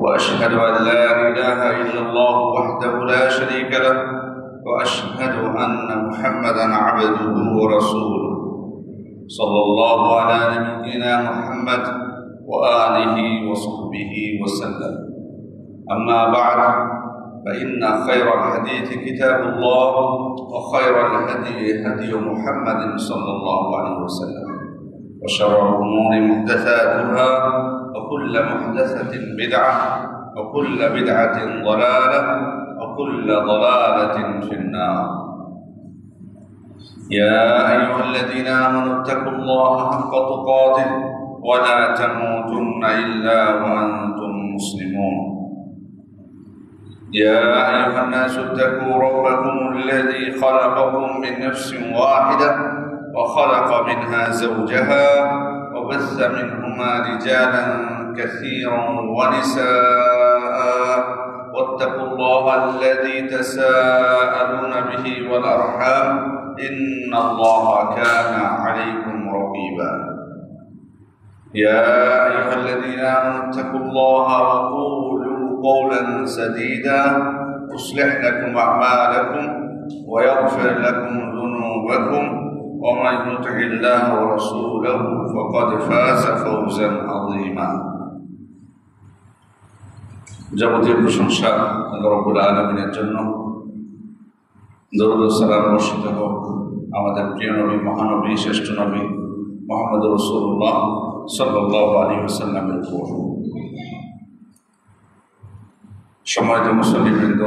وأشهد أن لا إله إلا الله وحده لا شريك له وأشهد أن محمدا عبده ورسوله صلى الله على نبينا محمد وآله وصحبه وسلم. أما بعد فإن خير الحديث كتاب الله وخير الهدي هدي محمد صلى الله عليه وسلم وشر الأمور محدثاتها وكل محدثة بدعة وكل بدعة ضلالة وكل ضلالة في النار. يا أيها الذين آمنوا اتقوا الله حق تقاته ولا تموتن إلا وأنتم مسلمون. يا أيها الناس اتقوا ربكم الذي خلقكم من نفس واحدة وخلق منها زوجها وبث منهما رجالا كثيرا ونساء واتقوا الله الذي تساءلون به والأرحام إن الله كان عليكم رقيبا. يا أيها الذين آمنوا اتقوا الله وقولوا قولا سديدا يصلح لكم أعمالكم ويغفر لكم ذنوبكم ومن يطع الله ورسوله فقد فاز فوزا عظيما. যাবতীয় প্রশংসা আল্লাহ রাব্বুল আলামিনের জন্য। দরুদ ও সালাম বর্ষিত হোক আমাদের প্রিয় নবী, মহানবী, শ্রেষ্ঠ নবী মুহাম্মদ রাসূলুল্লাহ সাল্লাল্লাহু আলাইহি ওয়াসাল্লামের উপর। সম্মানিত মুসল্লিবৃন্দ,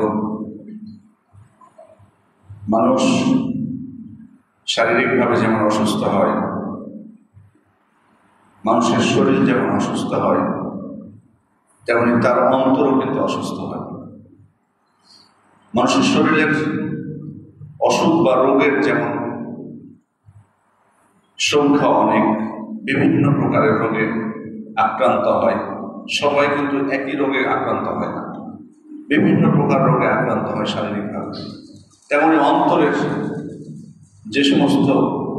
মানুষ শারীরিকভাবে যেমন অসুস্থ হয়, মানুষের শরীর যেমন অসুস্থ হয়, তেমনি তার অন্তরও কিন্তু অসুস্থ হয়। মানুষের শরীরের অসুখ বা রোগের যেমন সংখ্যা অনেক, বিভিন্ন প্রকারের রোগে আক্রান্ত হয়, সবাই কিন্তু একই রোগে আক্রান্ত হয় না, বিভিন্ন প্রকার রোগে আক্রান্ত হয় শারীরিকভাবে। তেমনি অন্তরের যে সমস্ত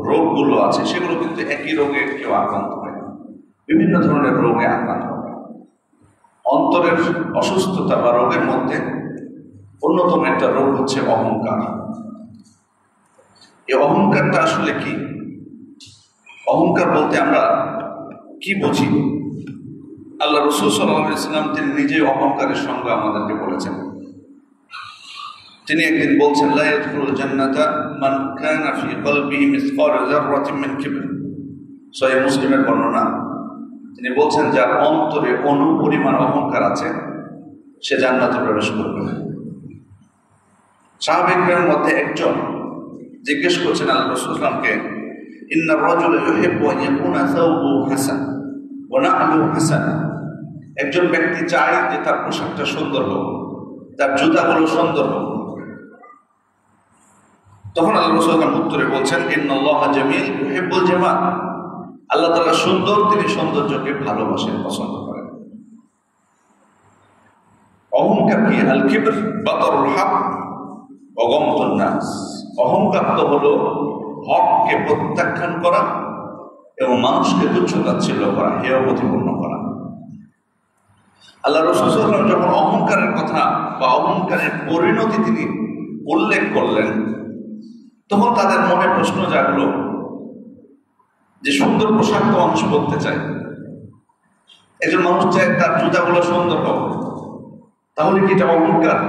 রোগগুলো আছে সেগুলো কিন্তু একই রোগে কেউ আক্রান্ত হয় না, বিভিন্ন ধরনের রোগে আক্রান্ত হয়। অন্তরের অসুস্থতা বা রোগের মধ্যে অন্যতম একটা রোগ হচ্ছে অহংকার। এই অহংকারটা আসলে কি? অহংকার বলতে আমরা কি বুঝি? আল্লাহ রাসূল সাল্লাল্লাহু আলাইহি ওয়াসাল্লাম তিনি নিজেই অহংকারের সংজ্ঞা আমাদেরকে বলেছেন। তিনি একদিন বলছেন, লা ইয়াদখুলুল জান্নাতা মান কানা ফি কলবিহি মিসকালু যাররাতিন মিন কিবর। সহিহ মুসলিমের বর্ণনা। তিনি বলছেন, যার অন্তরে অনুপরিমাণ অহংকার আছে সে জান্নাতে প্রবেশ করবে না। সাহাবীদের মধ্যে একজন জিজ্ঞেস করছেন আল্লাহ রাসূল সাল্লাল্লাহু আলাইহি ওয়াসাল্লামকে, ইন্না রাজুলা ইউহিব্বু আন ইয়াকুনা সাওবুহু হাসান ওয়া না'লুহু হাসানা। একজন ব্যক্তি চায় যে তার পোশাকটা সুন্দর হোক, তার জুতাগুলো সুন্দর হোক। তখন আল্লাহ রাসূল সাল্লাল্লাহু আলাইহি ওয়াসাল্লাম উত্তরে বলছেন, ইন্নাল্লাহা জামিল ইউহিব্বুল জামাল। আল্লাহ তাআলা সুন্দর, তিনি সৌন্দর্যকে ভালোবাসেন, পছন্দ করেন। অহংকার কি? আল কিবর বাতারুল হক ওয়া গামতুন নাস। অহংকার তো হলো হককে প্রত্যাখ্যান করা এবং মানুষকে তুচ্ছ-তাচ্ছিল্য করা, হেয় প্রতিপন্ন করা। আল্লাহ রাসূল সাল্লাল্লাহু আলাইহি ওয়াসাল্লাম যখন অহংকারের কথা বা অহংকারের পরিণতি তিনি উল্লেখ করলেন, তখন তাদের মনে প্রশ্ন জাগলো যে সুন্দর পোশাক তো মানুষ পরতে চায়, একজন মানুষ চায় তার জুতাগুলো সুন্দর হোক, তাহলে কি এটা অহংকার?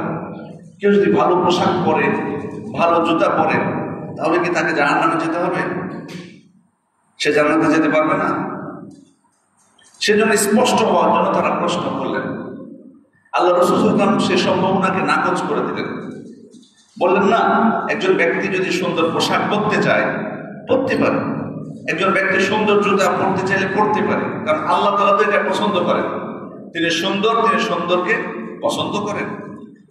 কেউ যদি ভালো পোশাক পরে, ভালো জুতা পরে, তাহলে কি তাকে জাহান্নামে যেতে হবে? সে জান্নাতে যেতে পারবে না। সেজন্য স্পষ্ট হওয়ার জন্য তারা প্রশ্ন করলেন। আল্লাহ রাসূল সাল্লাল্লাহু আলাইহি ওয়াসাল্লাম সে সম্ভাবনাকে নাকচ করে দিলেন। বললেন, না, একজন ব্যক্তি যদি সুন্দর পোশাক পরতে চায় পরতে পারে, একজন ব্যক্তি সুন্দর জুতা পরতে চাইলে পরতে পারে, কারণ আল্লাহ তাআলা তো এটা পছন্দ করেন। তিনি সুন্দর, তিনি সুন্দরকে পছন্দ করেন।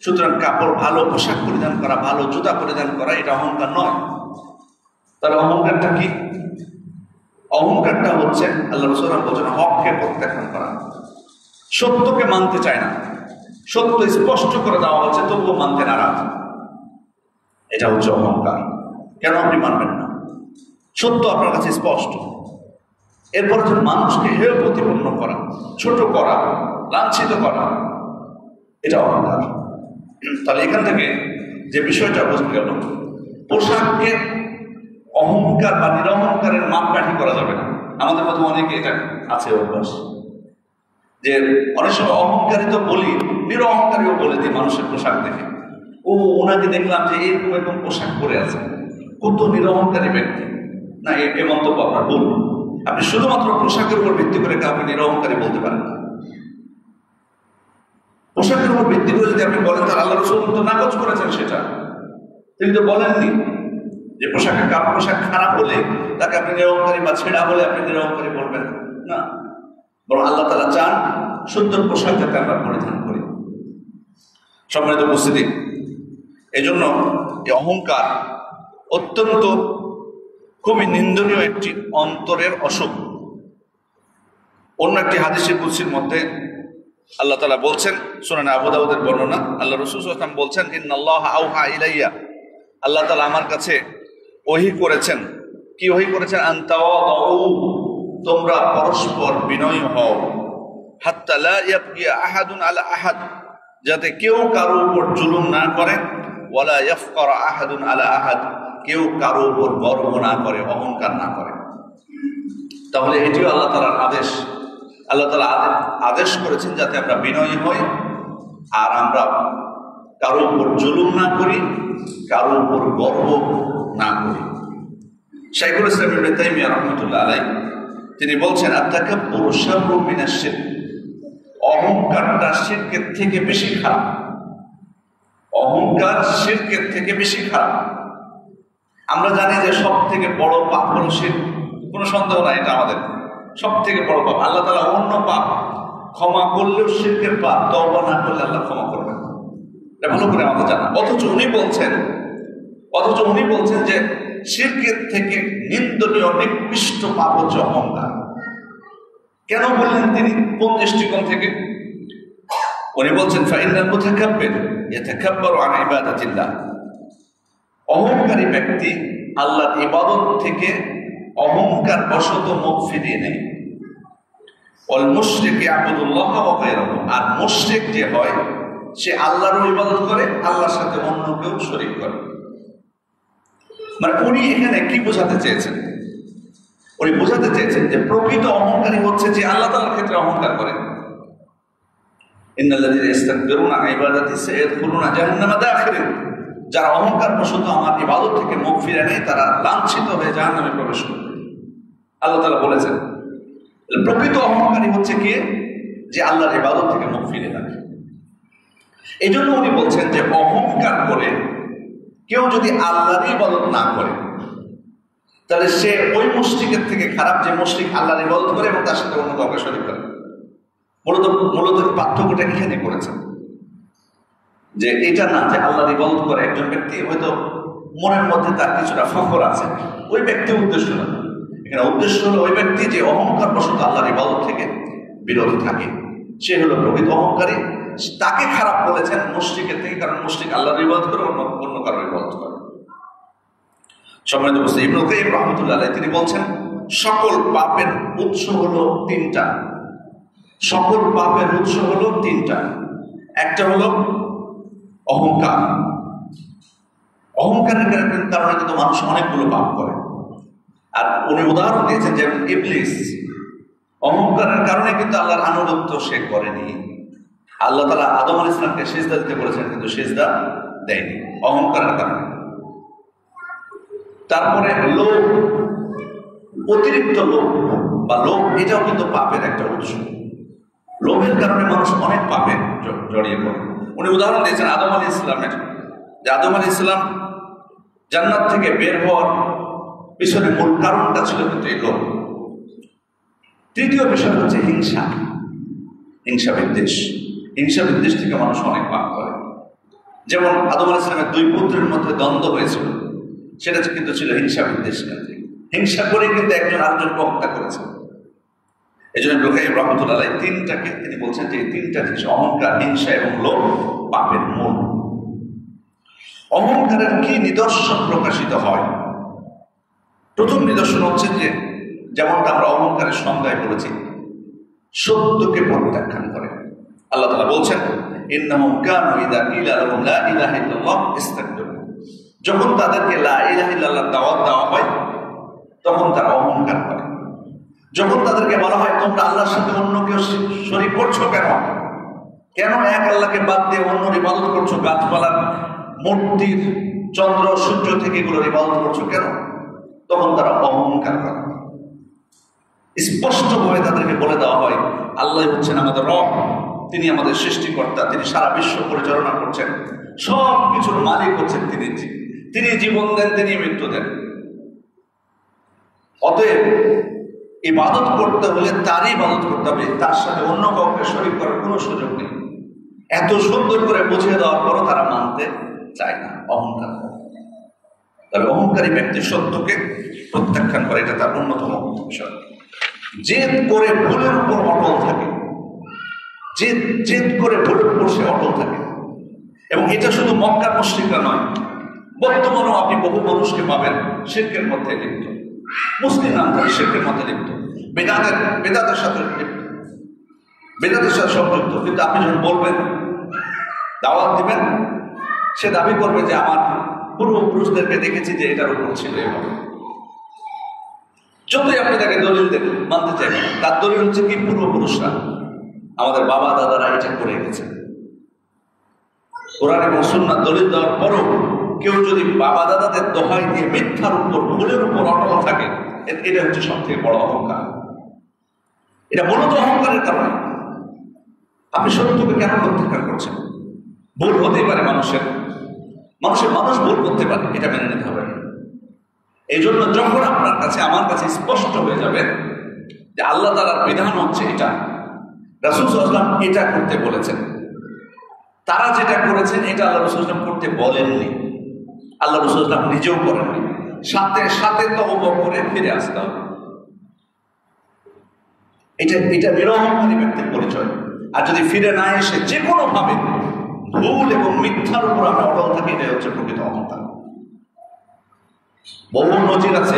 সুতরাং কাপড়, ভালো পোশাক পরিধান করা, ভালো জুতা পরিধান করা এটা অহংকার নয়। তাহলে অহংকারটা কি? অহংকারটা হচ্ছে আল্লাহ রাসূল বলেছেন হককে প্রত্যাখ্যান করা, সত্যকে মানতে চায় না, সত্য স্পষ্ট করে দেওয়া হচ্ছে তবুও মানতে নারাজ, এটা হচ্ছে অহংকার। কেন আপনি মানবেন না? সত্য আপনার কাছে স্পষ্ট, এরপর মানুষকে হেয় প্রতিপন্ন করা, ছোট করা, লাঞ্ছিত করা, এটা অহংকার। তাহলে এখান থেকে যে বিষয়টা বোঝা গেল, পোশাককে অহংকার বা নিরহংকারের মাপকাঠি করা যাবে না। আমাদের মধ্যে অনেকে এটা আছে অভ্যাস, যে অনেক সময় অহংকারী তো বলি, নিরহংকারীও বলে দিই মানুষের পোশাক দেখে, ও ওনাকে দেখলাম যে এরকম এরকম পোশাক পরে আছে, কত নিরহংকারী ব্যক্তি। না, এ মন্তব্য আপনার ভুল। আপনি শুধুমাত্র পোশাকের উপর ভিত্তি করে কাউকে নিরহংকারী বলতে পারেন না। পোশাকের উপর ভিত্তি করে যদি আপনি বলেন, তাহলে আল্লাহ রাসূল তো নাকচ করেছেন সেটা। তিনি তো বলেননি যে কারো পোশাক খারাপ হলে তাকে আপনি নিরহংকারী বা ছেঁড়া হলে আপনি নিরহংকারী বলবেন না, বরং আল্লাহ তাআলা চান সুন্দর পোশাক যাতে আমরা পরিধান করি। সম্মানিত উপস্থিতি, এই জন্য এই অহংকার অত্যন্ত খুবই নিন্দনীয় একটি অন্তরের অসুখ। অন্য একটি হাদিসে কুদসির মধ্যে আল্লাহ তাআলা বলছেন, সুনানে আবু দাউদের বর্ণনা, আল্লাহ রাসূল সাল্লাল্লাহু আলাইহি ওয়াসাল্লাম বলছেন, ইন্নাল্লাহা আওহা ইলাইয়া, আল্লাহ তাআলা আমার কাছে ওহী করেছেন। কি ওহী করেছেন? আন তাওয়াদউ, তোমরা পরস্পর বিনয়ী হও, হাত্তা লা ইয়াবগিয়া আহাদুন আলা আহাদ, যাতে কেউ কারো উপর জুলুম না করে, ওয়ালা ইয়াফকারা আহাদুন আলা আহাদ, কেউ কারো উপর গর্ব না করে, অহংকার না করে। তাহলে এটিও আল্লাহ তাআলার আদেশ। আল্লাহ তাআলা আদেশ করেছেন যাতে আমরা বিনয়ী হই, আর আমরা কারো উপর জুলুম না করি, কারো উপর গর্ব না করি। শাইখুল ইসলাম ইবনে তাইমিয়া রাহমাতুল্লাহ আলাইহি তিনি বলছেন, আত-তাকাব্বুরু শাররুম মিনাশ শিরক, অহংকারটা শিরকের থেকে বেশি খারাপ। অহংকার শিরকের থেকে বেশি খারাপ। আমরা জানি যে সব থেকে বড় পাপ হলো শিরক, কোনো সন্দেহ নাই, এটা আমাদের সব থেকে বড় পাপ। আল্লাহ তাআলা অন্য পাপ ক্ষমা করলেও শিরকের পাপ তওবা না করলে আল্লাহ ক্ষমা করবেন না, এটা ভালো করে আমাদের জানা। অথচ উনি বলছেন যে শিরকের থেকে নিন্দনীয় নিকৃষ্ট পাপ হচ্ছে অহংকার। কেন বললেন তিনি? কোন দৃষ্টিকোণ থেকে? উনি বলছেন, ফাইনাল মুতাকাব্বির ইয়াতাকাব্বারু আন ইবাদাতিল্লাহ, অহংকারী ব্যক্তি আল্লাহর ইবাদত থেকে অহংকার বশত মুখ ফিরিয়ে নেয়। ওয়াল মুশরিক ইয়াবুদুল্লাহ ওয়া গায়রাহু, আর মুশরিক যে হয় সে আল্লাহরও ইবাদত করে, আল্লাহর সাথে অন্য কেউ শরীক করে। মানে উনি এখানে কি বোঝাতে চেয়েছেন? উনি বোঝাতে চেয়েছেন যে প্রকৃত অহংকারী হচ্ছে যে আল্লাহ তাআলার ক্ষেত্রে অহংকার করে। ইন্নাল্লাযীনা ইস্তাকবিরুনা আন ইবাদাতি সায়াদখুলুনা জাহান্নামা দাখিরিন, যারা অহংকার বশত আমার ইবাদত থেকে মুখ ফিরে নেয় তারা লাঞ্ছিত হয়ে জাহান্নামে প্রবেশ করবে, আল্লাহ তাআলা বলেছেন। প্রকৃত অহংকারী হচ্ছে কে? যে আল্লাহর ইবাদত থেকে মুখ ফিরে থাকে। এই জন্য উনি বলছেন যে অহংকার করে কেউ যদি আল্লাহর ইবাদত না করে, তাহলে সে ওই মুশরিকের থেকে খারাপ যে মুশরিক আল্লাহর ইবাদত করে এবং তার সাথে অন্য কাউকে শরীক করে। মূলত পার্থক্যটা এখানে করেছেন, যে এটা না যে আল্লাহর ইবাদত করে একজন ব্যক্তি হয়তো মনের মধ্যে তার কিছুটা ফখর আছে, ওই ব্যক্তি উদ্দেশ্য না। এখানে উদ্দেশ্য হলো ওই ব্যক্তি যে অহংকার বশত আল্লাহর ইবাদত থেকে বিরত থাকে, সে হলো প্রকৃত অহংকারী। তাকে খারাপ বলেছেন মুশরিকের থেকে, কারণ মুশরিক আল্লাহর ইবাদত করে, অন্য কারোর ইবাদত করে। সম্মানিত উপস্থিতি, ইবনুল কাইয়্যিম রাহমাতুল্লাহ আলাইহি তিনি বলছেন, সকল পাপের উৎস হলো তিনটা। সকল পাপের উৎস হলো তিনটা। একটা হলো অহংকার। অহংকারের কারণে কিন্তু মানুষ অনেকগুলো পাপ করে। আর উনি উদাহরণ দিয়েছেন যে ইবলিস, অহংকারের কারণে কিন্তু আল্লাহর আনুগত্য সে করেনি। আল্লাহ তাআলা আদম আলাইহিস সালামকে সিজদা দিতে বলেছেন, কিন্তু সিজদা দেয়নি অহংকারের কারণে। তারপরে লোভ, অতিরিক্ত লোভ বা লোভ, এটাও কিন্তু পাপের একটা উৎস। লোভের কারণে মানুষ অনেক পাপে জড়িয়ে পড়ে। উনি উদাহরণ দিয়েছেন আদম আলাইহিস সালামের, যে আদম আলাইহিস সালাম জান্নাত থেকে বের হওয়ার পিছনে মূল কারণটা ছিল কিন্তু এই লোভ। তৃতীয় বিষয় হচ্ছে হিংসা, হিংসা বিদ্বেষ থেকে মানুষ অনেক পাপ করে। যেমন আদম আলাইহিস সালামের দুই পুত্রের মধ্যে দ্বন্দ্ব হয়েছিল, সেটা কিন্তু ছিল হিংসা বিদ্বেষ কেন্দ্রিক। হিংসা করে কিন্তু একজন আরেকজনকে হত্যা করেছে। এই জন্য ইবনুল কাইয়্যিম রাহমাতুল্লাহ আলাইহি তিনটাকে তিনি বলছেন যে এই তিনটা জিনিস, অহংকার, হিংসা এবং লোভ, পাপের মূল। অহংকারের কি নিদর্শন প্রকাশিত হয়? প্রথম নিদর্শন হচ্ছে যে, যেমনটা আমরা অহংকারের সংজ্ঞায় বলেছি, সত্যকে প্রত্যাখ্যান করে। আল্লাহ তাআলা বলছেন, ইন্নাহুম কানু ইযা কিলা লাহুম লা ইলাহা ইল্লাল্লাহ ইস্তাকবারু। যখন তাদেরকে লা ইলাহা ইল্লাল্লাহ দাওয়াত দেওয়া হয় তখন তারা অহংকার করে। যখন তাদেরকে বলা হয় তোমরা আল্লাহর সাথে অন্য কেউ শরীক করছো কেন, কেন এক আল্লাহকে বাদ দিয়ে অন্যর ইবাদত করছো, গাছপালার মূর্তির চন্দ্র সূর্য থেকে এগুলোর ইবাদত করছো কেন, তখন তারা অহংকার করে। স্পষ্টভাবে তাদেরকে বলে দেওয়া হয় আল্লাহ হচ্ছেন আমাদের রব, তিনি আমাদের সৃষ্টিকর্তা, তিনি সারা বিশ্ব পরিচালনা করছেন, সব কিছুর মালিক হচ্ছেন তিনি, তিনি জীবন দেন, তিনি মৃত্যু দেন। অতএব ইবাদত করতে হলে তারই ইবাদত করতে হবে, তার সাথে অন্য কাউকে শরীক করার কোনো সুযোগ নেই। এত সুন্দর করে বুঝিয়ে দেওয়ার পরও তারা মানতে চায় না, অহংকার। তবে অহংকারী ব্যক্তি সত্যকে প্রত্যাখ্যান করে, এটা তার অন্যতম বিষয়। জেদ করে ভুলের উপর অটল থাকে, জেদ করে ভুলের উপর সে অটল থাকে। এবং এটা শুধু মক্কার মুশরিকরা নয়, বর্তমানেও আপনি বহু মানুষকে পাবেন শিরকের মধ্যে লিপ্ত, মুসলিম নামধারী শিরকের মধ্যে লিপ্ত, বেদাতের সাথে লিপ্ত, বেদাতের সাথে সংযুক্ত। কিন্তু আপনি যখন বলবেন, দাওয়াত দিবেন, সে দাবি করবে যে আমার পূর্বপুরুষদেরকে দেখেছি যে এটার উপর ছিল এভাবে। যতই আপনি তাকে দলিল দেবেন মানতে চাইবেন, তার দলিল হচ্ছে কি পূর্বপুরুষরা, আমাদের বাবা দাদারা এটা করে গেছে। কোরআন এবং সুন্নাহ দলিল দেওয়ার পরও কেউ যদি বাবা দাদাদের দোহাই দিয়ে মিথ্যার উপর ভুলের উপর অটল থাকে, এটা হচ্ছে সব থেকে বড় অহংকার। এটা মূলত অহংকারের কারণে। আপনি সত্যকে কেন প্রত্যাখ্যান করছেন? ভুল হতেই পারে, মানুষ ভুল করতে পারে, এটা মেনে নিতে হবে। এই জন্য যখন আপনার কাছে আমার কাছে স্পষ্ট হয়ে যাবে যে আল্লাহ তাআলার বিধান হচ্ছে এটা, রাসূল সাল্লাল্লাহু আলাইহি ওয়াসাল্লাম এটা করতে বলেছেন, তারা যেটা করেছেন এটা আল্লাহ রাসূল সাল্লাল্লাহু আলাইহি ওয়াসাল্লাম করতে বলেননি, আল্লাহ রাসূল সাল্লাল্লাহু আলাইহি ওয়াসাল্লাম নিজেও করেননি, সাথে সাথে তওবা করে ফিরে আসতে হবে। এটা নিরহংকারী ব্যক্তির পরিচয়। আর যদি ফিরে না এসে যে কোনো ভাবে ভুল এবং মিথ্যার উপর আমরা অটল থাকি, এটাই হচ্ছে প্রকৃত অহংকার। বহু নজির আছে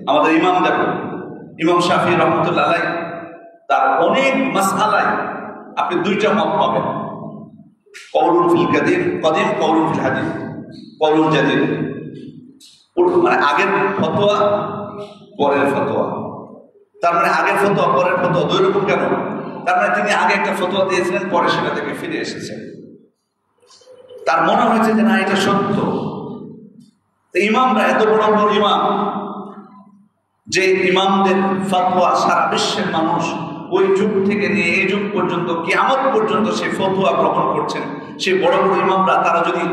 আমাদের ইমামদের। ইমাম শাফিঈ রাহমাতুল্লাহ আলাইহি তার অনেক মাসআলায় আপনি দুইটা মত পাবেন, কওলুন ফিল কাদিম, কওলুন ফিল হাদিস, কওলুন জাদিদ। মানে আগের ফতোয়া পরের ফতোয়া। তার মানে আগের ফতোয়া পরের ফতোয়া দুই রকম কেন? তার মানে তিনি আগে একটা ফতোয়া দিয়েছিলেন, পরে সেটা থেকে ফিরে এসেছেন। তার মনে হয়েছে যে না, এটা সত্য। ইমামরা এত বড় বড় ইমাম, যে ইমামদের ফতোয়া সারা বিশ্বের মানুষ ওই যুগ থেকে নিয়ে এই যুগ পর্যন্ত, কিয়ামত পর্যন্ত সেই ফতোয়া গ্রহণ করছেন, সেই বড় বড় ইমামরা তারা যদি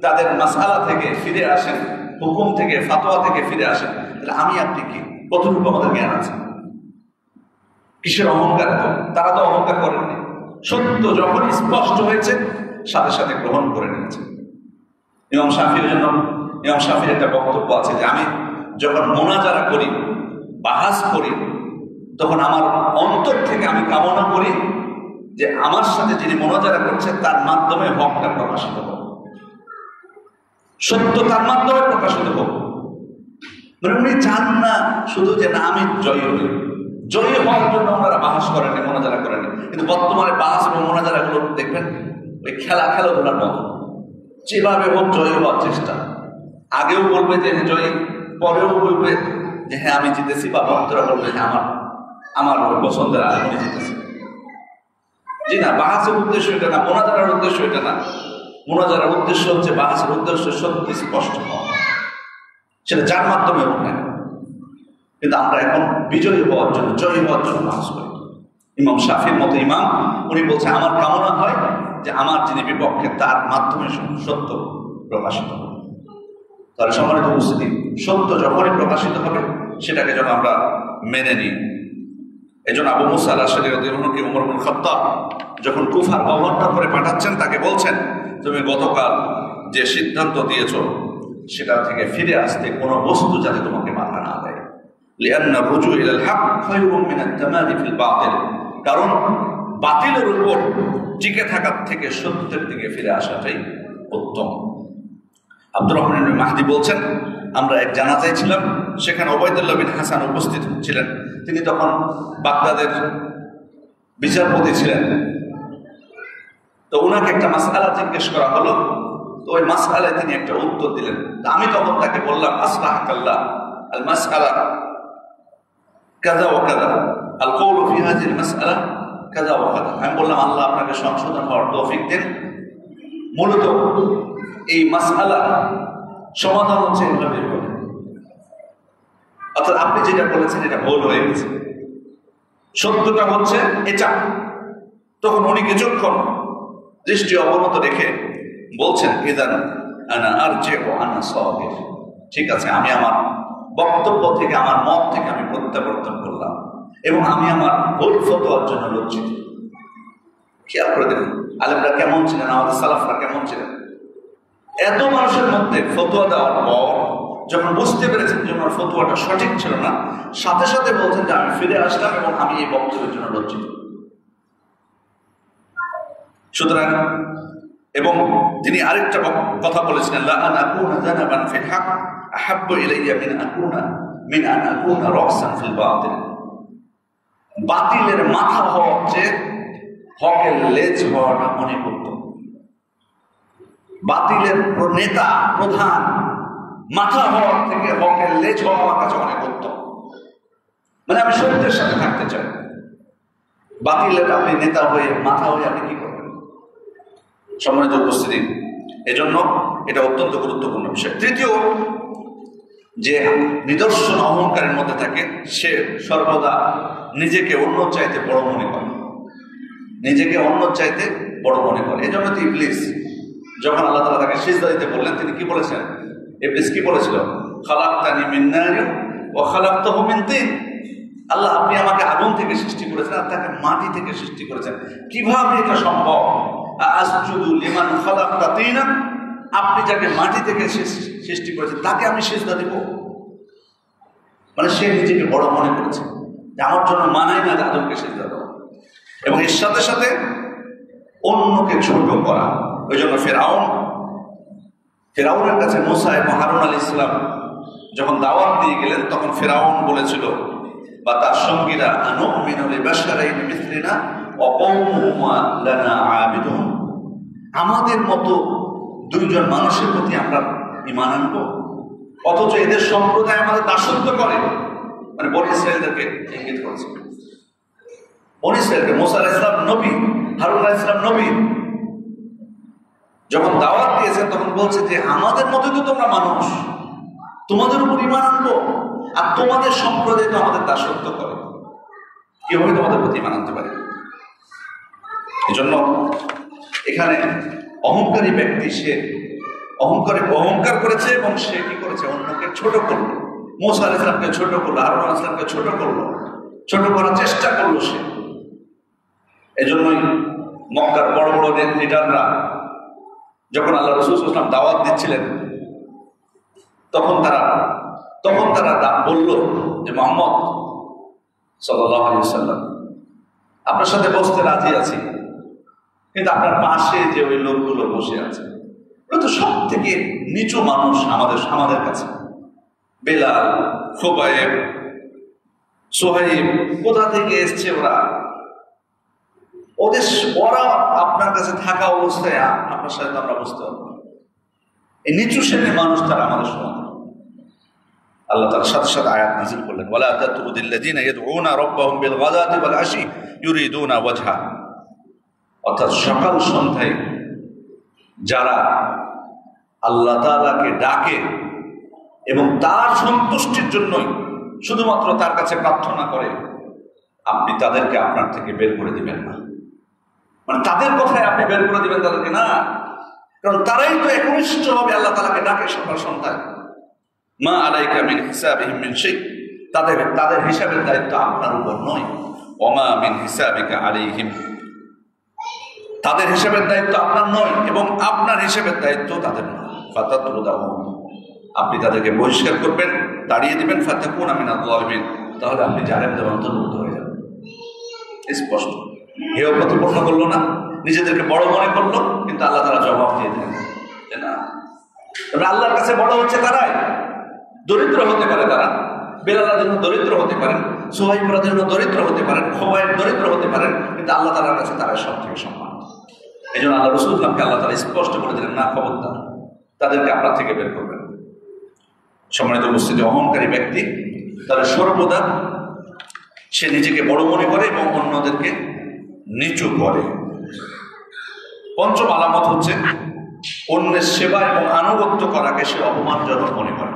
তাদের মাসআলা থেকে ফিরে আসেন, হুকুম থেকে, ফতোয়া থেকে ফিরে আসেন, তাহলে আমি আপনি কি, কতটুকু আমাদের জ্ঞান আছে? কিসের অহংকার? তারা তো অহংকার করেননি, সত্য যখন স্পষ্ট হয়েছে সাথে সাথে গ্রহণ করে নিয়েছে। ইমাম শাফিঈর একটা বক্তব্য আছে যে আমি যখন মোনাজারা করি, বাহাস করি, তখন আমার অন্তর থেকে আমি কামনা করি যে আমার সাথে যিনি মোনাজারা করছেন তার মাধ্যমে হকটা প্রকাশিত হোক, সত্য তার মাধ্যমে প্রকাশিত হোক। মানে উনি চান না শুধু যে না আমি জয়ী হওয়ার জন্য ওনারা বাহাস করেনি, মোনাজারা করেনি। কিন্তু বর্তমানে বাহাস এবং মোনাজারা গুলো দেখবেন ওই খেলাধুলার মতো, যেভাবে হোক জয়ী হওয়ার চেষ্টা। আগেও বলবে যে জয়ী, পরেও বলবে যে হ্যাঁ আমি জিতেছি, বা ভক্তরা বলবে হ্যাঁ আমার পছন্দের আমি জিতেছি। জি না, বাহাসের উদ্দেশ্য এটা না, মোনাজারার উদ্দেশ্য এটা না। মোনাজারার উদ্দেশ্য হচ্ছে, বাহাসের উদ্দেশ্য সত্যি স্পষ্ট হওয়া, সেটা যার মাধ্যমে হোক না। কিন্তু আমরা এখন বিজয়ী হওয়ার জন্য, জয়ী হওয়ার জন্য বাহাস করি। ইমাম শাফির মতো ইমাম, উনি বলছে আমার কামনা হয় যে আমার যিনি বিপক্ষে তার মাধ্যমে সত্য প্রকাশিত হবে। তাহলে সম্মানিত উপস্থিতি, সত্য যখনই প্রকাশিত হবে সেটাকে যেন আমরা মেনে নিই। এই জন্য আবু মুসা আল-আশআরী রাদিয়াল্লাহু আনহু ওমর ইবনে খাত্তাব যখন কুফার গভর্নর করে পাঠাচ্ছেন, তাকে বলছেন তুমি গতকাল যে সিদ্ধান্ত দিয়েছ সেটা থেকে ফিরে আসতে কোনো বস্তু যাতে তোমাকে বাধা না দেয়। লিআন্না রুজু ইলাল হক খায়রুম মিনাত তামাদি ফিল বাতিল, কারণ বাতিলের উপর টিকে থাকার থেকে সত্যের দিকে ফিরে আসাটাই উত্তম। আব্দুর রহমান ইবনে মাহদি বলছেন আমরা এক জানাজায় ছিলাম, সেখানে ওবায়দুল্লাহ বিন হাসান উপস্থিত ছিলেন। তিনি তখন বাগদাদের বিচারপতি ছিলেন। তো ওনাকে একটা মাসআলা জিজ্ঞেস করা হলো, তো ওই মাসআলায় তিনি একটা উত্তর দিলেন। আমি তখন তাকে বললাম, আসলাহাকাল্লাহ, আল মাসআলা কাযা ওয়া কাযা, আল কওলু ফি হাযিহিল মাসআলা কাযা ওয়া কাযা। আমি বললাম, আল্লাহ আপনাকে সংশোধন হওয়ার তৌফিক দেন। মূলত এই মাসআলা সমাধান হচ্ছে এভাবে হবে, অর্থাৎ আপনি যেটা বলেছেন এটা ভুল হয়ে গেছে, সত্যটা হচ্ছে এটা। তখন উনি কিছুক্ষণ দৃষ্টি অবনত রেখে বলছেন, ইদান আনা আরজিউ আনা সাবির, ঠিক আছে, আমি আমার বক্তব্য থেকে, আমার মত থেকে আমি প্রত্যাবর্তন করলাম এবং আমি আমার ভুল ফতোয়ার জন্য লজ্জিত। খেয়াল করে দেখুন আলেমরা কেমন ছিলেন, আমাদের সালাফরা কেমন ছিলেন। এত মানুষের মধ্যে ফতোয়া দেওয়ার পর যখন বুঝতে পেরেছেন যে আমার ফতোয়াটা সঠিক ছিল না, সাথে সাথে বলছেন যে আমি ফিরে আসলাম এবং আমি এই বক্তব্যের জন্য লজ্জিত। সুতরাং, এবং তিনি আরেকটা কথা বলেছিলেন, লা আন আকুনা জানাবান ফিল হক আহাব্বু ইলাইয়া মিন আন আকুনা রাকসান ফিল বাতিল। বাতিলের মাথা হওয়া চেয়ে হকের লেজ হওয়াটা অনেক উত্তম। বাতিলের নেতা প্রধান মাথা হওয়ার থেকে হকের লেজ হওয়া আমার কাছে অনেক উত্তম। মানে আমি সত্যের সাথে থাকতে চাই। বাতিলের আপনি নেতা হয়ে, মাথা হয়ে আপনি কি করবেন? সম্মানিত উপস্থিতি, এজন্য এটা অত্যন্ত গুরুত্বপূর্ণ বিষয়। তৃতীয় যে নিদর্শন অহংকারের মধ্যে থাকে, সে সর্বদা নিজেকে অন্য চাইতে বড় মনে করে, নিজেকে অন্য চাইতে বড় মনে করে। এজন্য তো ইবলিস যখন আল্লাহ তাআলা তাকে সিজদা দিতে বললেন, তিনি কি বলেছেন? ইবলিস কি বলেছিল? খালাকতানি মিন নারিন ওয়া খালাকতাহু মিন তিন। আল্লাহ, আপনি আমাকে আগুন থেকে সৃষ্টি করেছেন আর তাকে মাটি থেকে সৃষ্টি করেছেন, কিভাবে এটা সম্ভব? আসজুদু লিমান খালাকতা তিনা, আপনি যাকে মাটি থেকে সৃষ্টি করেছেন তাকে আমি সিজদা দেব? মানে সে নিজেকে বড় মনে করেছে যে আমার জন্য মানায় না আদমকে সিজদা দেওয়া, এবং এর সাথে সাথে অন্যকে ছোট করা। ওই জন্য ফেরাউনের কাছে মুসা এবং হারুন আলাইহিস সালাম যখন দাওয়াত দিয়ে গেলেন, তখন ফেরাউন বলেছিল বা তার সঙ্গীরা, আনুমিনু লিবাশারাইনি মিসলিনা ওয়া কওমুহুমা লানা আবিদুন, আমাদের মতো দুইজন মানুষের প্রতি আমরা ঈমান আনবো, অথচ এদের সম্প্রদায় আমাদের দাসত্ব করে। মানে বনী ইসরাঈলদেরকে ইঙ্গিত করছে। বনী ইসরাঈলকে মুসা আলাইহিস সালাম নবী, হারুন আলাইহিস সালাম নবী, যখন দাওয়াত দিয়েছেন তখন বলছে যে আমাদের মতোই তো তোমরা মানুষ, তোমাদের উপর ঈমান আনবো, আর তোমাদের সম্প্রদায় তো আমাদের দাসত্ব করে, কিভাবে তোমাদের প্রতি ঈমান আনতে পারে? এজন্য এখানে অহংকারী ব্যক্তি, সে অহংকার করেছে এবং সে কি করেছে? অন্যকে ছোট করলো। মুসা আলাইহিস সালামকে ছোট করলো, হারুন আলাইহিস সালামকে ছোট করলো, ছোট করার চেষ্টা করলো সে। এজন্যই মক্কার বড় বড় লিডাররা যখন আল্লাহ রাসূল সাল্লাল্লাহু আলাইহি ওয়াসাল্লাম দাওয়াত দিচ্ছিলেন, তখন তারা বলল যে মুহাম্মদ সাল্লাল্লাহু আলাইহি ওয়াসাল্লাম, আপনার সাথে বসতে রাজি আছি, কিন্তু আপনার পাশে যে ওই লোকগুলো বসে আছে ওরা তো সব থেকে নিচু মানুষ আমাদের কাছে। বেলাল, খুবাইব, সোহাইব, কোথা থেকে এসছে ওরা? ওরা আপনার কাছে থাকা অবস্থায় আপনার সাথে আমরা বুঝতে পারবো। এই নিচু শ্রেণীর মানুষ তারা আমাদের সমান। আল্লাহ তাআলা সাথে সাথে আয়াত নাযিল করলেন, ওয়ালা তাতরুদিল্লাযিনা ইয়াদউনা রাব্বাহুম বিল গাদাতি ওয়াল আশি ইউরিদুনা ওয়াজহা। অর্থাৎ সকাল সন্ধ্যায় যারা আল্লাহ তাআলাকে ডাকে এবং তার সন্তুষ্টির জন্যই শুধুমাত্র তার কাছে প্রার্থনা করে, আপনি তাদেরকে আপনার থেকে বের করে দিবেন না। মানে তাদের কথায় আপনি বের করে দিবেন তাদেরকে না, কারণ তারাই তো একনিষ্ঠ হবে আল্লাহ তাআলাকে ডাকে সকাল সন্ধ্যায়। মা আলাইকা মিন হিসাবিহিম মিন শাই, তাদের হিসাবের দায়িত্ব আপনার উপর নয়। ওমা মিন হিসাবিকা আলাইহিম, তাদের হিসাবের দায়িত্ব আপনার নয় এবং আপনার হিসাবের দায়িত্ব তাদের নয়। ফাতাতরুদাহুম, আপনি তাদেরকে বহিষ্কার করবেন, তাড়িয়ে দিবেন। ফাতাকুনা মিনাল যালিমিন, তাহলে আপনি জালেমদের অন্তর্ভুক্ত হয়ে যাবেন। স্পষ্ট। হেয় প্রতিপন্ন করলো না, নিজেদেরকে বড় মনে করলো, কিন্তু আল্লাহ তাআলা জবাব দিয়ে দিলেন যে না, তবে আল্লাহর কাছে বড় হচ্ছে তারাই। দরিদ্র হতে পারে তারা, বেলালের জন্য দরিদ্র হতে পারেন, সুহাইবের জন্য দরিদ্র হতে পারেন, খুবাইব দরিদ্র হতে পারেন, কিন্তু আল্লাহ তাআলার কাছে তারা সব থেকে সম্মান। এই জন্য আল্লাহ রসুল ইসলামকে আল্লাহ তাআলা স্পষ্ট করে দিলেন, না, খবরদার, তাদেরকে আপনার থেকে বের করবেন। সম্মানিত উপস্থিতি, অহংকারী ব্যক্তি তাহলে সর্বদা সে নিজেকে বড় মনে করে এবং অন্যদেরকে নিচু করে। পঞ্চম আলামত হচ্ছে অন্যের সেবা এবং আনুগত্য করাকে সে অপমানজনক মনে করে,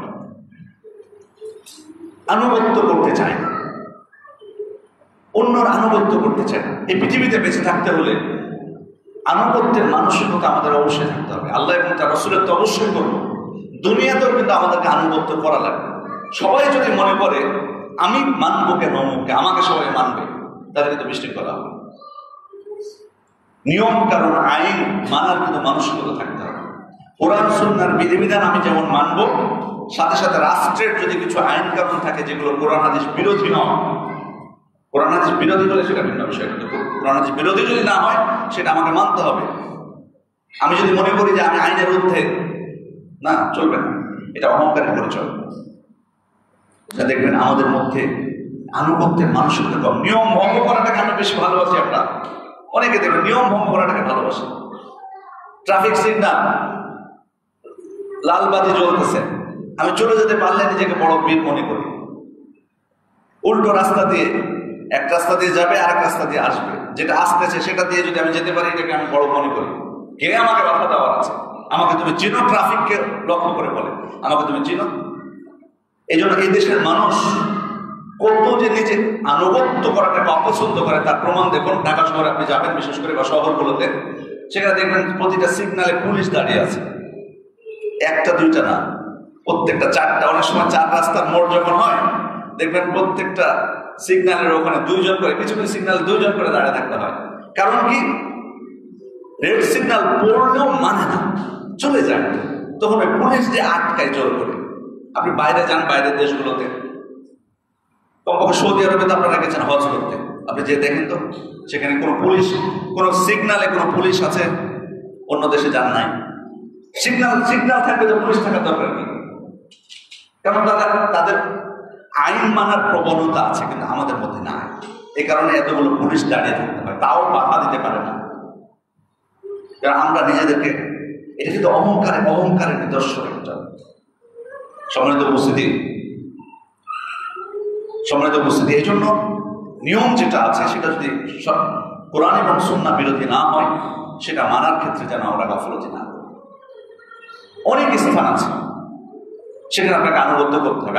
আনুগত্য করতে চায় না, অন্যর আনুগত্য করতে চায় না। এই পৃথিবীতে বেঁচে থাকতে হলে আনুগত্যের মানসিকতা আমাদের অবশ্যই থাকতে হবে। আল্লাহ এবং তার রাসূলের তো অবশ্যই করবো, দুনিয়াতেও কিন্তু আমাদেরকে আনুগত্য করা লাগবে। সবাই যদি মনে করে আমি মানবো কেন অমুককে, আমাকে সবাই মানবে, তাহলে কিন্তু বিশৃঙ্খলা হবে। নিয়ম কারণ আইন মানার কিন্তু মানসিকতা থাকতে হবে। কোরআন সুন্নাহর বিধিবিধান আমি যেমন মানবো, সাথে সাথে রাষ্ট্রের যদি কিছু আইন কানুন থাকে যেগুলো কোরআন হাদিস বিরোধী নয়, কোরআন হাদিস বিরোধী হলে সেটা ভিন্ন বিষয়, কিন্তু কোরআন হাদিস বিরোধী যদি না হয় সেটা আমাকে মানতে হবে। আমি যদি মনে করি যে আমি আইনের ঊর্ধ্বে, না, চলবে না, এটা অহংকারের পরিচয়। দেখবেন আমাদের মধ্যে আনুগত্যের মানসিকতা কম, নিয়ম ভঙ্গ করাটাকে আমি বেশি ভালোবাসি। আমরা অনেকে দেখবেন নিয়ম ভঙ্গ করাটাকে ভালোবাসি। ট্রাফিক সিগন্যাল, লাল বাতি জ্বলতেছে, আমি চলে যেতে পারলে নিজেকে বড় বীর মনে করি। উল্টো রাস্তা দিয়ে, এক রাস্তা দিয়ে যাবে আর এক রাস্তা দিয়ে আসবে, যেটা আসতেছে সেটা দিয়ে যদি আমি যেতে পারি এটাকে আমি বড় মনে করি। কে আমাকে বাধা দেওয়ার আছে? আমাকে তুমি চিনো? ট্রাফিককে লক্ষ্য করে বলে আমাকে তুমি চিনো? এই জন্য এই দেশের মানুষ কত যে নিজে আনুগত্য করাটাকে অপছন্দ করে তার প্রমাণ দেখুন। ঢাকা শহরে আপনি যাবেন, বিশেষ করে বা শহরগুলোতে, সেখানে দেখবেন প্রতিটা সিগন্যালে পুলিশ দাঁড়িয়ে আছে। একটা দুইটা না, প্রত্যেকটা চারটা, অনেক সময় চার রাস্তার মোড় যখন হয় দেখবেন প্রত্যেকটা সিগন্যালের ওখানে দুইজন করে, কিছু কিছু সিগন্যালে দুইজন করে দাঁড়িয়ে থাকতে হয়। কারণ কি? রেড সিগন্যাল পড়লেও মানে না, চলে যায়, তখন ওই পুলিশ যে আটকায় জোর করে। আপনি বাইরে যান, বাইরের দেশগুলোতে, কমপক্ষে সৌদি আরবে তো আপনারা গেছেন হজ করতে, আপনি যে দেখেন তো সেখানে কোনো পুলিশ, কোনো সিগন্যালে কোনো পুলিশ আছে? অন্য দেশে যান নাই। সিগন্যাল থাকবে তো পুলিশ থাকার দরকার নেই, কারণ তাদের আইন মানার প্রবণতা আছে, কিন্তু আমাদের মধ্যে না। এই কারণে এতগুলো পুলিশ দাঁড়িয়ে থাকতে হয়, তাও বাধা দিতে পারে না। কারণ আমরা নিজেদেরকে, এটা কিন্তু অহংকারের নিদর্শন একটা। সম্মানিত উপস্থিতি, এই জন্য নিয়ম যেটা আছে সেটা যদি কোরআন এবং সুন্নাহ বিরোধী না হয়, সেটা মানার ক্ষেত্রে যেন আমরা গাফলতি না করি। অনেক স্থান আছে সেখানে আপনাকে আনুগত্য করতে হবে।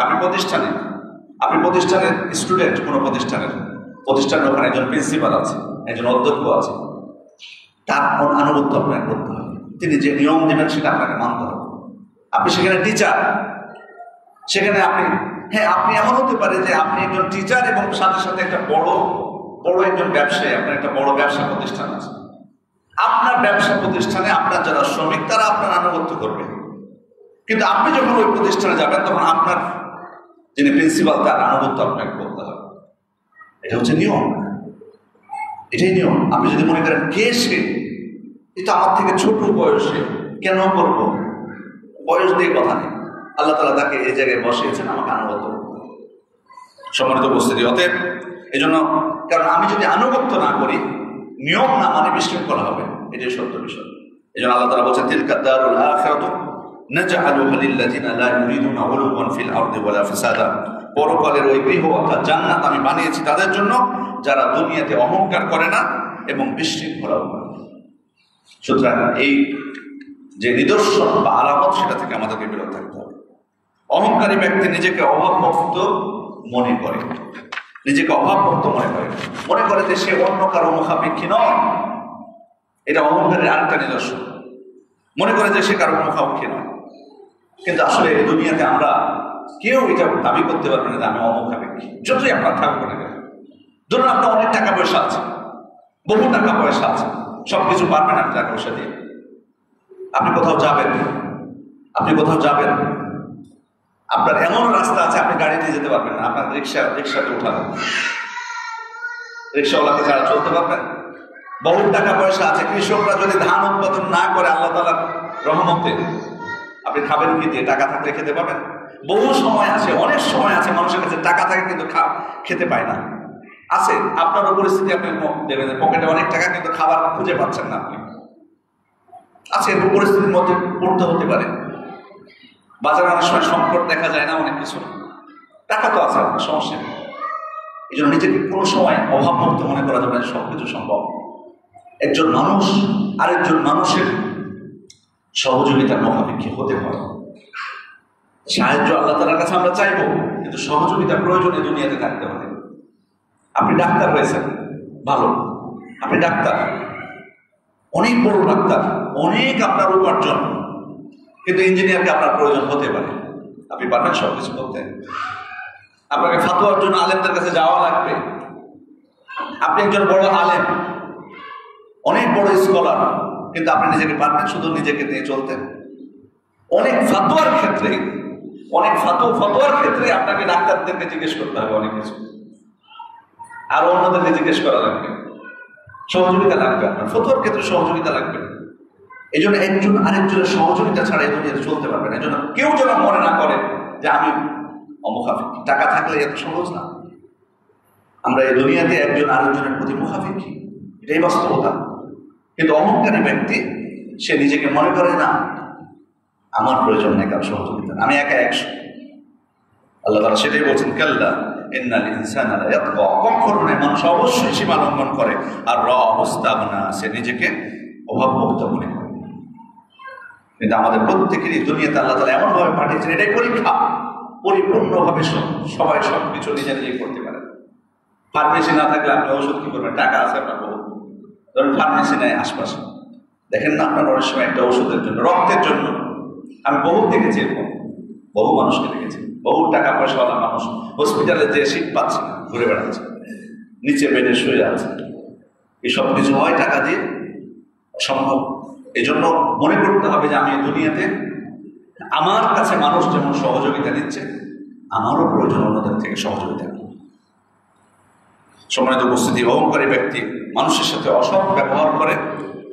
আপনি প্রতিষ্ঠানের স্টুডেন্ট, কোনো প্রতিষ্ঠানের ওখানে একজন প্রিন্সিপাল আছে, একজন অধ্যক্ষ আছে, তার আনুগত্য আপনাকে করতে হবে। তিনি যে নিয়ম দেবেন সেটা আপনাকে মানতে হবে। আপনি সেখানে টিচার, সেখানে আপনি এমন হতে পারে যে আপনি একজন টিচার এবং সাথে সাথে একটা বড় একজন ব্যবসায়ী, আপনার একটা বড় ব্যবসা প্রতিষ্ঠান আছে। আপনার ব্যবসা প্রতিষ্ঠানে আপনার যারা শ্রমিক তারা আপনার আনুগত্য করবে, কিন্তু আপনি যখন ওই প্রতিষ্ঠানে যাবেন তখন আপনার যিনি প্রিন্সিপাল তার আনুগত্য আপনাকে করতে হবে। এটা হচ্ছে নিয়ম, এটাই নিয়ম। আপনি যদি মনে করেন কে সে, এটা আমার থেকে ছোট বয়সে, কেন করব? বয়স দিয়ে কথা নেই, আল্লাহ তাআলা তাকে এই জায়গায় বসিয়েছেন, আমাকে আনুগত্য করতে হবে। সম্মানিত উপস্থিতি, অতএব এই জন্য, কারণ আমি যদি আনুগত্য না করি, নিয়ম না মানে বিশৃঙ্খলা হবে, এটাই সত্য বিষয়। এই জন্য আল্লাহ তাআলা বলছেন, তিলকা দারুল আখিরাতু নাজআলুহা লিল্লাযিনা লা ইউরিদুনা উলুওয়ান ফিল আরদি ওয়ালা ফাসাদা। পরকালের ওই গৃহ অর্থাৎ জান্নাত আমি বানিয়েছি তাদের জন্য যারা দুনিয়াতে অহংকার করে না এবং বিশৃঙ্খলাও করে না। সুতরাং এই যে নিদর্শন বা আলামত, সেটা থেকে আমাদেরকে বিরত থাকতে হবে। অহংকারী ব্যক্তি নিজেকে অভাবমুক্ত মনে করে, মনে করে যে সে অন্য কারো মুখাপেক্ষী নয়। এটা অহংকারের আরেকটা নিদর্শন। মনে করে যে সে কারো মুখাপেক্ষী নয়, কিন্তু আসলে এই দুনিয়াতে আমরা কেউ এটা দাবি করতে পারবে না যে আমি অমুখাপেক্ষী, যতই আপনার থাকবো না কেন। ধরুন আপনার অনেক টাকা পয়সা আছে, বহু টাকা পয়সা আছে, সবকিছু পারবেন আপনি টাকা পয়সা দিয়ে। আপনি কোথাও যাবেন, আপনার এমন রাস্তা আছে আপনি গাড়ি দিয়ে যেতে পারবেন না, আপনার রিক্সাতে উঠাবেন, রিক্সাওয়ালাকে ছাড়া চলতে পারবেন। বহু টাকা পয়সা আছে, কৃষকরা যদি ধান উৎপাদন না করে আল্লাহ তাআলার রহমতে, আপনি খাবেন কি দিয়ে? টাকা থাকলে খেতে পাবেন? বহু সময় আছে, অনেক সময় আছে মানুষের কাছে টাকা থাকে কিন্তু খেতে পায় না। আছে আপনারও পরিস্থিতি, আপনি দেখবেন পকেটে অনেক টাকা কিন্তু খাবার খুঁজে পাচ্ছেন না আপনি। আজকে এরকম পরিস্থিতির মধ্যে পড়তে হতে পারে। বাজারে অনেক সময় সংকট দেখা যায় না, অনেক কিছু, টাকা তো আছে, আপনার সমস্যা নেই। এই জন্য নিজেকে কোনো সময় অভাবমুক্ত মনে করা যাবে না, সবকিছু সম্ভব। একজন মানুষ আরেকজন মানুষের সহযোগিতার মুখাপেক্ষী হতে পারে। সাহায্য আল্লাহ তাআলার কাছে আমরা চাইবো, কিন্তু সহযোগিতা প্রয়োজনে দুনিয়াতে থাকতে হবে। আপনি ডাক্তার হয়েছেন, ভালো, আপনি ডাক্তার, অনেক বড় ডাক্তার, অনেক আপনার উপার্জন, কিন্তু ইঞ্জিনিয়ারকে আপনার প্রয়োজন হতে পারে। আপনি পারবেন সবকিছু করতে? আপনাকে ফাতোয়ার জন্য আলেমদের কাছে যাওয়া লাগবে। আপনি একজন বড় আলেম, অনেক বড় স্কলার, কিন্তু আপনি নিজেকে পারবেন শুধু নিজেকে নিয়ে চলতে? অনেক ফাতোয়ার ক্ষেত্রে, অনেক ফতোয়ার ক্ষেত্রে আপনাকে ডাক্তারদেরকে জিজ্ঞেস করতে হবে অনেক কিছু, আর অন্যদেরকে জিজ্ঞেস করা লাগবে, সহযোগিতা লাগবে। আপনার ফতোয়ার ক্ষেত্রে সহযোগিতা লাগবে। এই জন্য একজন আরেকজনের সহযোগিতা ছাড়া এই দুনিয়াতে চলতে পারবে না। এই জন্য কেউ যেন মনে না করে যে আমি অমুখাপেক্ষী। টাকা থাকলে এত সহজ না। আমরা এই দুনিয়াতে একজন আরেকজনের প্রতি মুখাপেক্ষী, এটাই বাস্তবতা। কিন্তু অহংকারী ব্যক্তি সে নিজেকে মনে করে না আমার প্রয়োজন নেই কারো সহযোগিতা, আমি একা 100। আল্লাহ তাআলা সেটাই বলছেন, কাল্লা ইন্নাল ইনসানা লায়াতগা, কখনো নয়, মানুষ অবশ্যই সীমা লঙ্ঘন করে। আর ইস্তাগনা, সে নিজেকে অভাবমুক্ত মনে করে। কিন্তু আমাদের প্রত্যেকেরই দুনিয়াতে আল্লাহ তাআলা এমনভাবে পাঠিয়েছেন, এটাই পরীক্ষা। পরিপূর্ণভাবে সবাই সবকিছু নিজে নিজেই করতে পারে। ফার্মেসি না থাকলে আপনি ওষুধ কি করবেন? টাকা আছে আপনার বহু, ধরুন ফার্মেসি নেয় আশপাশে, দেখেন না আপনার অনেক সময় একটা ওষুধের জন্য, রক্তের জন্য, আমি বহু দেখেছি এরকম, বহু মানুষকে দেখেছি, বহু টাকা পয়সাওয়ালা মানুষ হসপিটালে যে সিট পাচ্ছে না, ঘুরে বেড়াচ্ছে, নিচে বেডে শুয়ে আছে। এসব কিছু হয় টাকা দিয়ে সম্ভব। এই জন্য মনে করতে হবে যে আমি দুনিয়াতে আমার কাছে মানুষ যেমন সহযোগিতা দিচ্ছে, আমারও প্রয়োজন অন্যদের থেকে সহযোগিতা। সম্মানিত উপস্থিতি, অহংকারী ব্যক্তি মানুষের সাথে অসৎ ব্যবহার করে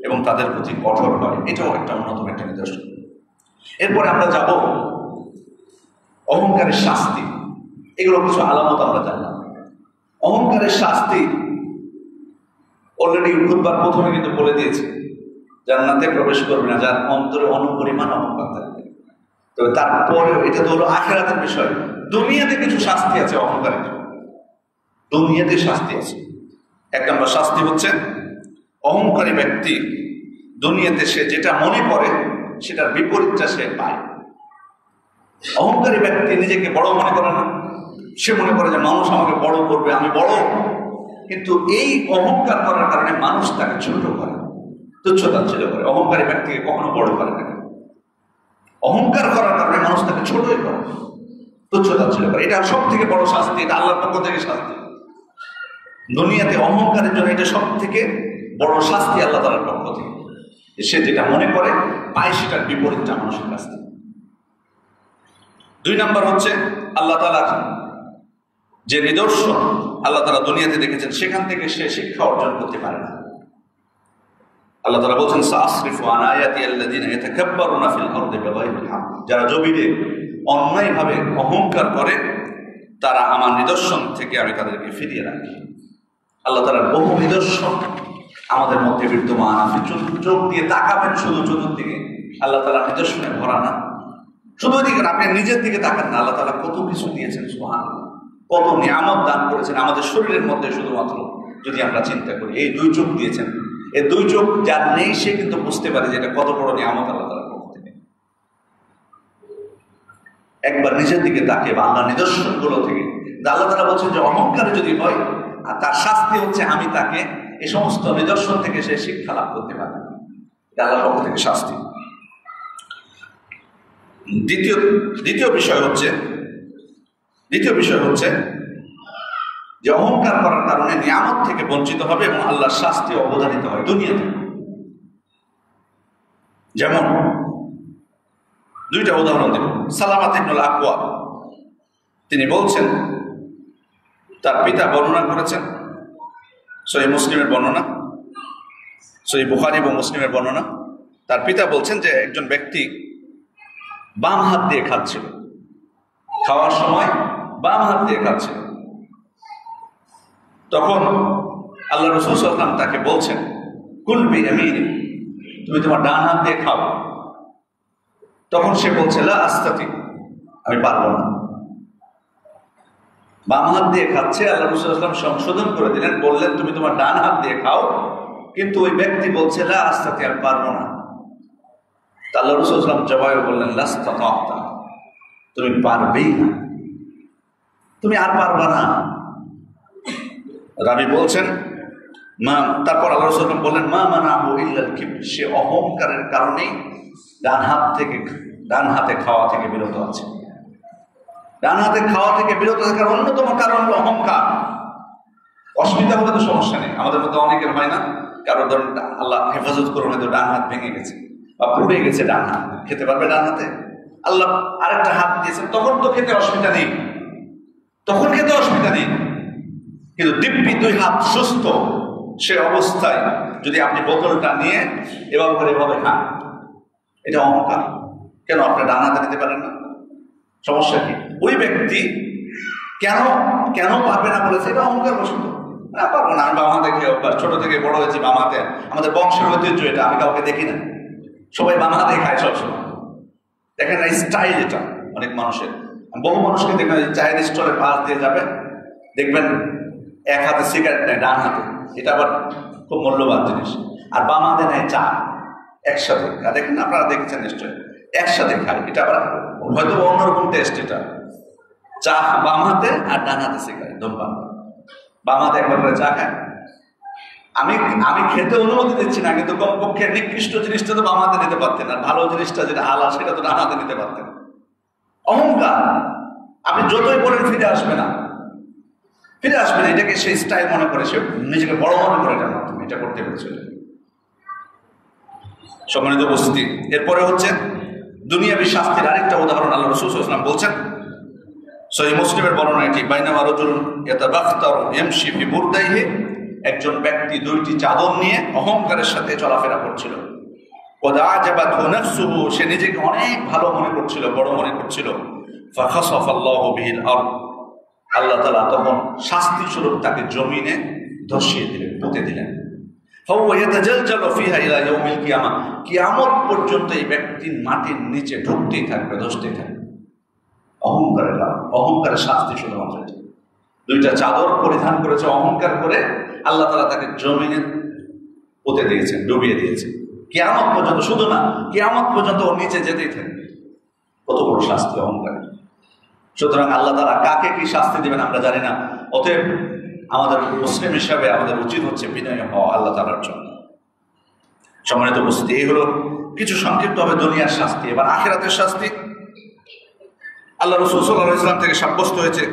এবং তাদের প্রতি কঠোর হয়, এটাও একটা অন্যতম একটা নিদর্শন। এরপরে আমরা যাব অহংকারের শাস্তি। এগুলো কিছু আলামত আমরা জানলাম। অহংকারের শাস্তি অলরেডি খুতবার প্রথমে কিন্তু বলে দিয়েছে, জান্নাতে প্রবেশ করবে না যার অন্তরে অনুপরিমাণ অহংকার থাকবে। তবে তারপরে এটা তো হলো আখিরাতের বিষয়। দুনিয়াতে কিছু শাস্তি আছে অহংকারের, দুনিয়াতে শাস্তি আছে। 1 নম্বর শাস্তি হচ্ছে, অহংকারী ব্যক্তি দুনিয়াতে সে যেটা মনে করে সেটার বিপরীতটা সে পায়। অহংকারী ব্যক্তি নিজেকে বড় মনে করে না, সে মনে করে যে মানুষ আমাকে বড় করবে, আমি বড়। কিন্তু এই অহংকার করার কারণে মানুষ তাকে ছোট করে, তুচ্ছ-তাচ্ছিল্য করে। অহংকারী ব্যক্তিকে কখনো বড় করে না, অহংকার করার কারণে মানুষ তাকে ছোটই করে, তুচ্ছ-তাচ্ছিল্য করে। এটা সব থেকে বড় শাস্তি, এটা আল্লাহর পক্ষ থেকে শাস্তি। দুনিয়াতে অহংকারের জন্য এটা সব থেকে বড় শাস্তি আল্লাহ তাআলার পক্ষ থেকে। সে যেটা মনে করে পায় সেটার বিপরীতটা মানুষের কাছ থেকে। 2 নম্বর হচ্ছে, আল্লাহ তাআলার যে নিদর্শন আল্লাহ তাআলা দুনিয়াতে দেখেছেন সেখান থেকে সে শিক্ষা অর্জন করতে পারে না। আল্লাহ তাআলা বলছেন, সাসরিফু আন আয়াতি আল্লাযিনা ইয়াতাকাব্বারুনা ফিল আরদি বিগাইরিল হক, যারা জমিনে অন্যায়ভাবে অহংকার করে তারা আমার নিদর্শন থেকে আমি তাদেরকে ফিরিয়ে রাখি। আল্লাহ তাআলার বহু নিদর্শন আমাদের মধ্যে বিদ্যমান। আপনি চোখ দিয়ে তাকাবেন শুধু চতুর্দিকে, আল্লাহ তাআলার নিদর্শনে ভরা না। শুধু ওইদিকে আপনি নিজের দিকে তাকান না, আল্লাহ তাআলা কত কিছু দিয়েছেন, সুবহানাল্লাহ, কত নিয়ামত দান করেছেন আমাদের শরীরের মধ্যে। শুধুমাত্র যদি আমরা চিন্তা করি, এই 2 চোখ দিয়েছেন, এই 2 চোখ যার নেই সে কিন্তু বুঝতে পারে যে এটা কত বড় নিয়ামত আল্লাহ তাআলার পক্ষ থেকে। একবার নিজের দিকে তাকিয়ে বা আল্লাহর নিদর্শনগুলো থেকে, আল্লাহ তাআলা বলছেন যে অহংকারী যদি হয়, আর তার শাস্তি হচ্ছে আমি তাকে এই সমস্ত নিদর্শন থেকে সে শিক্ষা লাভ করতে পারে না, এটা আল্লাহর পক্ষ থেকে শাস্তি। দ্বিতীয় বিষয় হচ্ছে যে অহংকার করার কারণে নিয়ামত থেকে বঞ্চিত হবে এবং আল্লাহর শাস্তি অবধারিত হয় দুনিয়াতে। যেমন 2টা উদাহরণ দেব। সালামাত ইবনুল আকওয়া তিনি বলছেন, তার পিতা বর্ণনা করেছেন, সহিহ মুসলিমের বর্ণনা, সহিহ বুখারী এবং মুসলিমের বর্ণনা। তার পিতা বলছেন যে একজন ব্যক্তি বাম হাত দিয়ে খাচ্ছিল, খাওয়ার সময় বাম হাত দিয়ে খাচ্ছিল। তখন আল্লাহ রাসূল সাল্লাল্লাহু আলাইহি ওয়াসাল্লাম তাকে বলছেন, কুল বিয়ামিনিক, তুমি তোমার ডান হাত দিয়ে খাও। তখন সে বলছে লা আস্তাতি, আমি পারবো না। বাম হাত দিয়ে খাচ্ছে, আল্লাহ রাসূল সাল্লাল্লাহু আলাইহি ওয়াসাল্লাম সংশোধন করে দিলেন, বললেন তুমি তোমার ডান হাত দিয়ে খাও। কিন্তু ওই ব্যক্তি বলছে লা আস্তাতি, আমি পারবো না। আল্লাহ রাসূল সাল্লাল্লাহু আলাইহি ওয়াসাল্লাম জবাবে বললেন লাস্তাতা, তুমি পারবেই না, তুমি আর পারবা না। রাবী বলছেন তারপর আল্লাহ রাসূল সাল্লাল্লাহু আলাইহি ওয়াসাল্লাম বললেন মা মানাহু ইল্লাল কিবর, সে অহংকারের কারণেই ডান হাতে খাওয়া থেকে বিরত আছে। ডান হাতে খাওয়া থেকে বিরত থাকার অন্যতম কারণ হলো অহংকার। অসুবিধা হলে তো সমস্যা নেই, আমাদের মধ্যে অনেকের হয় না, কারো ধরেন আল্লাহ হেফাজত করুন হয়তো ডান হাত ভেঙে গেছে বা পুড়ে গেছে ডান হাত, খেতে পারবে ডান হাতে, আল্লাহ আরেকটা হাত দিয়েছেন, তখন তো খেতে অসুবিধা নেই, তখন খেতে অসুবিধা নেই। কিন্তু দিব্যি দুই হাত সুস্থ সে অবস্থায় যদি আপনি বোতলটা নিয়ে এভাবে করে এভাবে খান, এটা অহংকার। কেন আপনি ডান হাতে নিতে পারেন না? সমস্যা কি? ওই ব্যক্তি কেন পারবে না বলেছে, এটা অহংকার বসত। না পারবো না, আমি বাম হাতে খেয়ে ছোট থেকে বড় হয়েছি বাম হাতে, আমাদের বংশের ঐতিহ্য এটা, আমি কাউকে দেখি না, সবাই বাম হাতে খায় সবসময়। দেখেন না স্টাইল এটা অনেক মানুষের, বহু মানুষকে দেখবেন চায়ের স্টলের পাশ দিয়ে যাবে, দেখবেন এক হাতে সিগারেট নেয় ডান হাতে, এটা আবার খুব মূল্যবান জিনিস, আর বাম হাতে নেয় চা একসাথে। দেখেন আপনারা দেখেছেন নিশ্চয়, একসাথে খায়, এটা আবার হয়তো অন্যরকম টেস্ট। এটা চা বাম হাতে আর ডান হাতে সিগারেট ধূমপান, বাম হাতে একবার করে চা খায়। আমি খেতে অনুমতি দিচ্ছি না, কিন্তু কমপক্ষে নিকৃষ্ট জিনিসটা তো বাম হাতে নিতে পারতেন, আর ভালো জিনিসটা যেটা হালাল সেটা তো ডান হাতে নিতে পারতেন। অহংকার, আপনি যতই বলেন ফিরে আসবে না, এটাকে সেই স্টাইল মনে করে, সে নিজেকে বড় মনে করে এটার মাধ্যমে এটা করতে পেরেছিল। সম্মানিত উপস্থিতি, এরপরে হচ্ছে দুনিয়াবী শাস্তির আরেকটা উদাহরণ আল্লাহ রাসূল সাল্লাল্লাহু আলাইহি ওয়াসাল্লাম বলছেন, সহিহ মুসলিমের বর্ণনা এটি, বাইনামা রাজুলুন ইয়াতাবাখতারু ইয়ামশি ফি বুরদাইহি, একজন ব্যক্তি দুইটি চাদর নিয়ে অহংকারের সাথে চলাফেরা করছিল। ওয়া আজাবাতহু নাফসুহু, সে নিজেকে অনেক ভালো মনে করছিল, বড় মনে করছিল। ফাখাসাফাল্লাহু বিহিল আরদ, আল্লাহ তাআলা তখন শাস্তি স্বরূপ তাকে জমিনে ধসিয়ে দিলেন, পুঁতে দিলেন। ফাহুয়া ইয়াতাজালজালু ফিহা ইলা ইয়াউমিল কিয়ামা, কিয়ামত পর্যন্ত এই ব্যক্তি মাটির নিচে ঢুকতেই থাকবে, ধসতেই থাকবে। অহংকারের শাস্তি শুধুমাত্র দুইটা চাদর পরিধান করেছে অহংকার করে, আল্লাহ তাআলা তাকে জমিনে পুঁতে দিয়েছেন, ডুবিয়ে দিয়েছেন কিয়ামত পর্যন্ত। শুধু না, কিয়ামত পর্যন্ত ও নিচে যেতেই থাকবে। কত বড় শাস্তি অহংকার! সুতরাং আল্লাহ তাআলা কাকে কি শাস্তি দেবেন আমরা জানি না, অতএব আমাদের মুসলিম হিসাবে আমাদের উচিত হচ্ছে বিনয়ী হওয়া আল্লাহ তাআলার জন্য। সম্মানিত উপস্থিতি, এই হলো কিছু সংক্ষিপ্তভাবে দুনিয়ার শাস্তি। এবার আখিরাতের শাস্তি। আল্লাহ রাসূল সাল্লাল্লাহু আলাইহি ওয়াসাল্লাম থেকে সাব্যস্ত হয়েছে,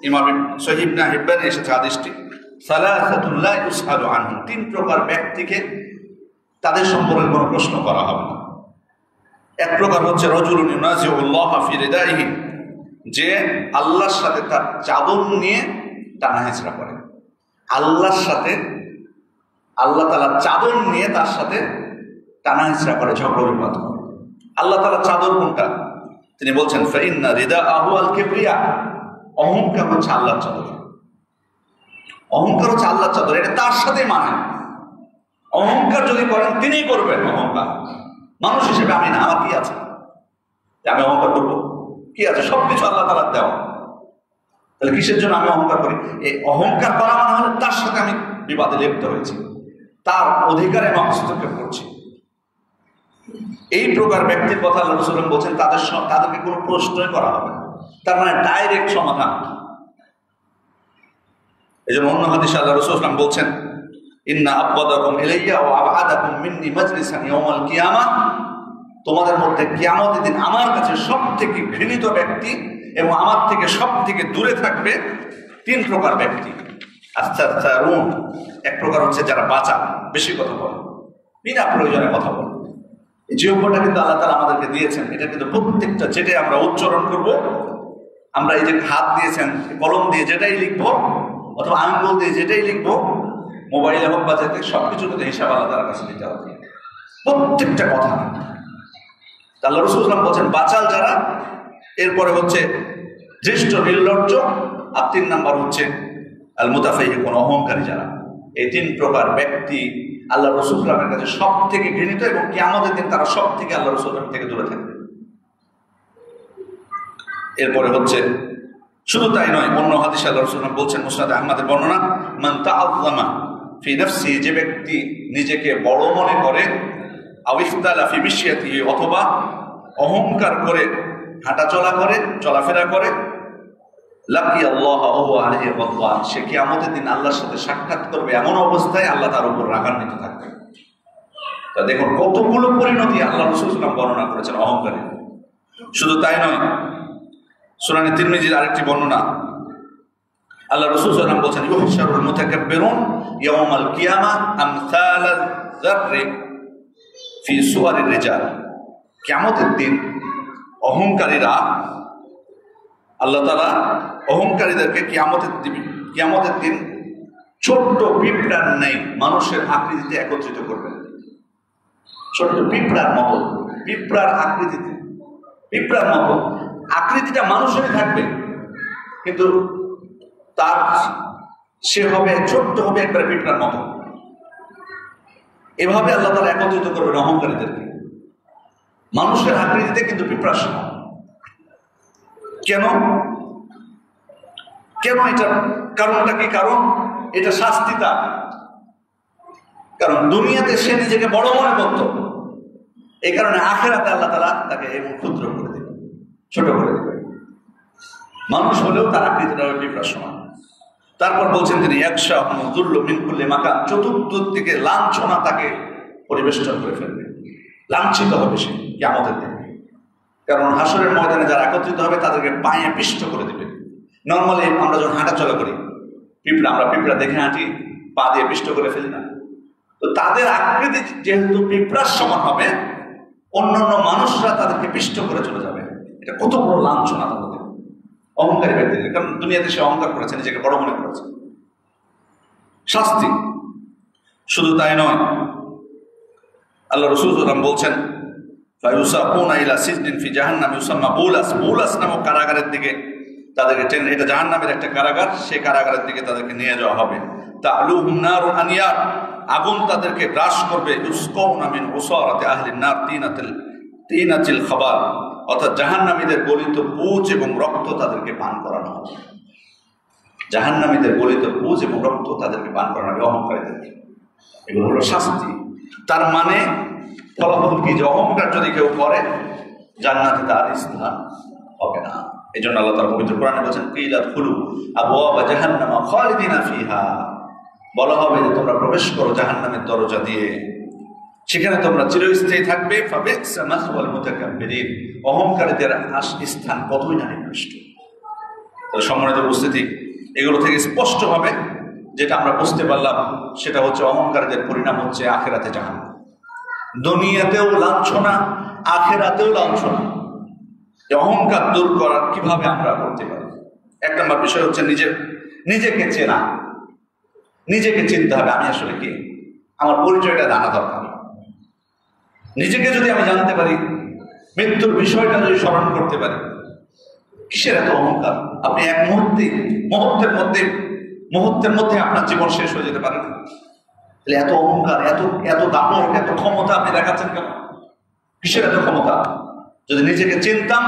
ইমাম সহিহ ইবনে হিব্বানে এসেছে হাদিসটি, সালাসাতুন লা ইউসআলু আনহু, তিন প্রকার ব্যক্তিকে তাদের সম্পর্কে কোনো প্রশ্ন করা হবে না। এক প্রকার হচ্ছে রজুলুন ইউনাজিউল্লাহ ফি রিদাইহি, যে আল্লাহর সাথে তার চাদর নিয়ে টানাহেঁচড়া করে। আল্লাহর সাথে, আল্লাহ তাআলার চাদর নিয়ে তার সাথে টানাহেঁচড়া করে, ঝগড়া বিবাদ করে। আল্লাহ তাআলার চাদর কোনটা? তিনি বলছেন ফাইন্না রিদাআহু আল কিবরিয়া, অহংকার হচ্ছে আল্লাহর চাদর। অহংকার হচ্ছে আল্লাহর চাদর, এটা তার সাথে মানে। অহংকার যদি করেন তিনিই করবেন অহংকার। মানুষ হিসেবে আমি না, আমার কি আছে আমি অহংকার করবো? কি আছে? সবকিছু আল্লাহ তাআলার দেওয়া। তাহলে কিসের জন্য আমি অহংকার করি? এই অহংকার করা মানে হলে তার সাথে আমি বিবাদে লিপ্ত হয়েছি, তার অধিকারে আমি হস্তক্ষেপ করছি। এই প্রকার ব্যক্তির কথা আল্লাহ রাসূল বলছেন, তাদেরকে কোনো প্রশ্নই করা হবে না, তার মানে ডাইরেক্ট সমাধান। এই জন্য অন্য হাদিসে আল্লাহ রাসূল বলছেন, ইন্না আবগাদাকুম ইলাইয়া ওয়া আবআদাকুম মিন্নি মাজলিসান ইয়াউমাল কিয়ামাহ, তোমাদের মধ্যে কিয়ামতের দিন আমার কাছে সবথেকে ঘৃণিত ব্যক্তি এবং আমার থেকে সবথেকে দূরে থাকবে তিন প্রকার ব্যক্তি। আস্তারুন, এক প্রকার হচ্ছে যারা বাঁচা, বেশি কথা বলে, বিনা প্রয়োজনে কথা বলে। এই জিহ্বাটা কিন্তু আল্লাহ তাআলা আমাদেরকে দিয়েছেন, এটা কিন্তু প্রত্যেকটা যেটাই আমরা উচ্চারণ করব, আমরা এই যে হাত দিয়েছেন, কলম দিয়ে যেটাই লিখবো অথবা আঙ্গুল দিয়ে যেটাই লিখবো, মোবাইলে হোক বা যেতে, সবকিছু কিন্তু হিসাব আল্লাহ তাআলার কাছে দিতে হবে, প্রত্যেকটা কথা। আল্লাহ রাসূল বলছেন বাচাল যারা, এরপরে হচ্ছে দৃষ্ট নির্লজ্জ, আর 3 নাম্বার হচ্ছে আল মুতাফাইহিকুন, অহংকারী যারা। এই 3 প্রকার ব্যক্তি আল্লাহ রসুল রামের কাছে সব থেকে ঘৃণিত, এবং কিয়ামতের দিন তারা সব থেকে আল্লাহ রসুল রাম থেকে দূরে থাকবে। এরপরে হচ্ছে শুধু তাই নয়, অন্য হাদিসে আল্লাহ রসুল বলছেন, মুসনাদে আহমদের বর্ণনা, মান তাআল্লামা ফি নাফসি, যে ব্যক্তি নিজেকে বড় মনে করে, আও ইফতালা ফি মিশিয়াতিহি, অথবা অহংকার করে হাঁটাচলা করে, চলাফেরা করে, লাকি আল্লাহ ওয়া হুয়া আলাইহি গাদবান, সে কিয়ামতের দিন আল্লাহর সাথে সাক্ষাৎ করবে এমন অবস্থায় আল্লাহ তার উপর রাগান্বিত থাকবে। তা দেখুন কতগুলো পরিণতি আল্লাহ রাসূল সাল্লাল্লাহু আলাইহি ওয়াসাল্লাম বর্ণনা করেছেন অহংকারে। শুধু তাই নয়, সুনানে তিরমিজির আরেকটি বর্ণনা, আল্লাহ রাসূল সাল্লাল্লাহু আলাইহি ওয়াসাল্লাম বলেছেন, ইউহশারুল মুতাকাব্বিরুন ইয়াওমাল কিয়ামা আমসালাল যাররি ফি সুওয়ারির রিজাল, কিয়ামতের দিন অহংকারীরা, আল্লাহ তাআলা অহংকারীদেরকে কিয়ামতের দিন ছোট্ট পিঁপড়ার ন্যায় মানুষের আকৃতিতে একত্রিত করবেন। ছোট্ট পিঁপড়ার মতো, পিঁপড়ার আকৃতিতে, পিঁপড়ার মতো আকৃতিটা মানুষেরই থাকবে, কিন্তু তার সে হবে ছোট্ট, হবে একবারে পিঁপড়ার মতো। এভাবে আল্লাহ তাআলা একত্রিত করবেন অহংকারীদেরকে মানুষের আকৃতিতে, কিন্তু পিঁপড়ার সমান। কেন কেন এটা কারণটা কি? কারণ এটা শাস্তি তার। কারণ দুনিয়াতে সে নিজেকে বড় মনে করত, এই কারণে আখিরাতে আল্লাহ তাআলা তাকে এমন ক্ষুদ্র করে দেবে, ছোট করে দেবে। মানুষ হলেও তার আকৃতিটা হবে পিঁপড়ার সমান। তারপর বলছেন তিনি, ইয়াকশাহুমুযুল্লু মিন কুল্লি মাকান, চতুর্দিক থেকে লাঞ্ছনা তাকে পরিবেষ্টন করে ফেলবে, লাঞ্ছিত হবে সে কিয়ামতের দিন। কারণ হাসরের ময়দানে যারা একত্রিত হবে তাদেরকে পায়ে পিষ্ট করে দেবে। নর্মালি আমরা যখন হাঁটাচলা করি, আমরা পিঁপড়া দেখে হাঁটি, পা দিয়ে পিষ্ট করে ফেলি না? তো তাদের আকৃতি যেহেতু পিঁপড়ার সমান হবে, অন্যান্য মানুষরা তাদেরকে পিষ্ট করে চলে যাবে। এটা কত বড় লাঞ্ছনা তাদের, অহংকারী ব্যক্তিদের। কারণ দুনিয়াতে সে অহংকার করেছে, নিজেকে বড় মনে করেছে। শাস্তি শুধু তাই নয়, আল্লাহ রাসূল সাল্লাল্লাহু আলাইহি ওয়াসাল্লাম বলছেন, ফায়ুসাকুনা ইলা সিজদিন ফি জাহান্নাম ইউসাম্মা বুলাস, বুলাস নামক কারাগারের দিকে তাদেরকে টেনে, এটা জাহান্নামের একটা কারাগার, সেই কারাগারের দিকে তাদেরকে নিয়ে যাওয়া হবে। তা'লুহুম নারুন আনিয়ার, আগুন তাদেরকে গ্রাস করবে। ইউসকাউনা মিন উসারাতি আহলিন নার তিনাতিল খাবার, অর্থাৎ জাহান্নামীদের গলিত পুঁজ এবং রক্ত তাদেরকে পান করানো হবে। জাহান্নামীদের গলিত পুঁজ এবং রক্ত তাদেরকে পান করানো হবে অহংকারীদেরকে। এগুলো হলো শাস্তি। তার মানে ফলাফল কি? যে অহংকার যদি কেউ করে, জান্নাতে তার স্থান হবে না। এই জন্য আল্লাহ তাআলা পবিত্র কোরআনে বলেছেন, কিলা দুখুলু আবওয়াবা জাহান্নামা খালিদিনা ফিহা, বলা হবে যে তোমরা প্রবেশ করো জাহান্নামের দরজা দিয়ে, সেখানে তোমরা চিরস্থায়ী থাকবে। ফাবিসা মাসওয়াল মুতাকাব্বিরিন, অহংকারীদের স্থান কতই না নিকৃষ্ট। তাহলে সম্মানিত উপস্থিতি, এগুলো থেকে স্পষ্টভাবে যেটা আমরা বুঝতে পারলাম সেটা হচ্ছে অহংকারীদের পরিণাম হচ্ছে আখিরাতে জাহান্নাম। দুনিয়াতেও লাঞ্ছনা, আখিরাতেও লাঞ্ছনা। অহংকার দূর করার কিভাবে আমরা করতে পারি? এক নম্বর বিষয় হচ্ছে নিজেকে চেনা। নিজেকে চিনতে হবে, আমি আসলে কে, আমার পরিচয়টা জানা দরকার। নিজেকে যদি আমি জানতে পারি, মৃত্যুর বিষয়টা যদি স্মরণ করতে পারি, কিসের এত অহংকার? আপনি এক মুহূর্তের মধ্যে আপনার জীবন শেষ হয়ে যেতে পারে না। তাহলে এত অহংকার, এত দাপট, এত ক্ষমতা আপনি দেখাচ্ছেন কেন? কিসের এত ক্ষমতা? যদি নিজেকে চিনতাম,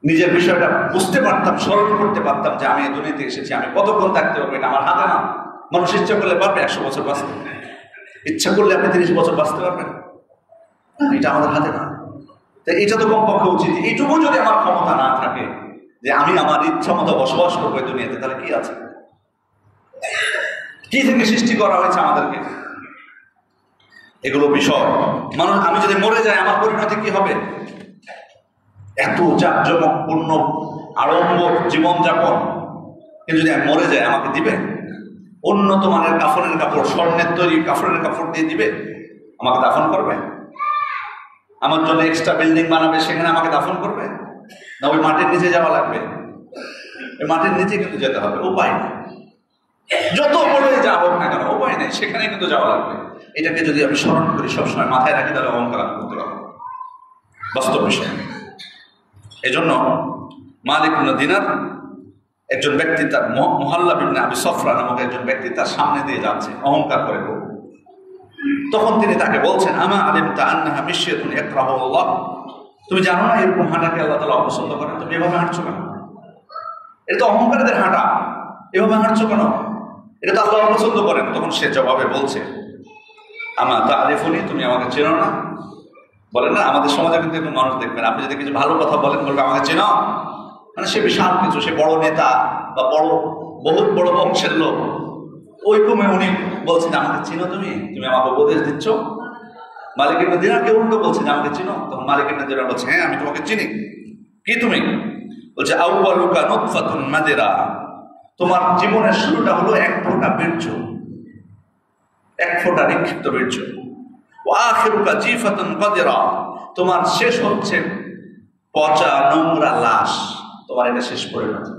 নিজের বিষয়টা বুঝতে পারতাম, স্মরণ করতে পারতাম যে আমি এই দুনিয়াতে এসেছি, আমি কতক্ষণ থাকতে পারবো, এটা আমার হাতে না। মানুষ ইচ্ছা করলে পারবে 100 বছর বাঁচতে, ইচ্ছা করলে আপনি 30 বছর বাঁচতে পারবেন, এটা আমাদের হাতে না। তাই এটা তো কমপক্ষে উচিত। এইটুকু যদি আমার ক্ষমতা না থাকে যে আমি আমার ইচ্ছা মতো বসবাস করবো এই দুনিয়াতে, তাহলে কি আছে? কি থেকে সৃষ্টি করা হয়েছে আমাদেরকে? এগুলো বিষয়। মানুষ, আমি যদি মরে যাই আমার পরিণতি কি হবে? এত জাঁকজমকপূর্ণ আড়ম্বর জীবনযাপন, কিন্তু যদি আমি মরে যাই আমাকে দিবে? উন্নত মানের কাফনের কাপড়, স্বর্ণের তৈরি কাফনের কাপড় দিয়ে দিবে, আমাকে দাফন করবে? আমার জন্য এক্সট্রা বিল্ডিং বানাবে, সেখানে আমাকে দাফন করবে? না ওই মাটির নিচে যাওয়া লাগবে? ওই মাটির নিচে কিন্তু যেতে হবে, উপায় নেই। যত বড় যা হোক না কেন, উপায় নেই, সেখানে কিন্তু যাওয়া লাগবে। এটাকে যদি আমি স্মরণ করি, সবসময় মাথায় রাখি, তাহলে অহংকার করতে পারবো, বাস্তব বিষয়। এই জন্য মালিক ইবনে দিনার একজন ব্যক্তি, তার মুহাল্লাব ইবনে আবি সফরা নামক একজন ব্যক্তি তার সামনে দিয়ে যাচ্ছে, অহংকার করে, তখন তিনি তাকে বলছেন, আমা আলিমতা আন্নাহা মিশিয়াতুন ইয়াকরাহুল্লাহ, তুমি জানো না এরকম হাঁটাকে আল্লাহ তাআলা অপছন্দ করেন? তুমি এভাবে হাঁটছো কেন? এটা তো অহংকারীদের হাঁটা, এভাবে হাঁটছো কেন? এটা তো আল্লাহ অপছন্দ করেন। তখন সে জবাবে বলছে, আমা তা'রিফুনি, তুমি আমাকে চেনো না? বলেন না আমাদের সমাজে কিন্তু একটু মানুষ দেখবেন, আপনি যদি কিছু ভালো কথা বলেন বলবে আমাকে চেনো, মানে সে বিশাল কিছু, সে বড় নেতা বা বহুত বড় বংশের লোক, ওই কমে উনি বলছেন আমাকে চিনো, তুমি তুমি আমাকে উপদেশ দিচ্ছ। মালিক ইবনে দিনারকে উল্টো বলছেন আমাকে চিনো। তখন মালিক ইবনে দিনার বলছে, হ্যাঁ আমি তোমাকে চিনি। কি তুমি? বলছে, আউয়ালুকা নুতফাতুন মাদিরা, তোমার জীবনের শুরুটা হলো এক ফোঁটা বীর্য, এক ফোঁটা নিক্ষিপ্ত বীর্য। ওয়া আখিরুকা জিফাতুন কাদিরা, তোমার শেষ হচ্ছে পচা নোংরা লাশ, তোমার এটা শেষ পরিণতি।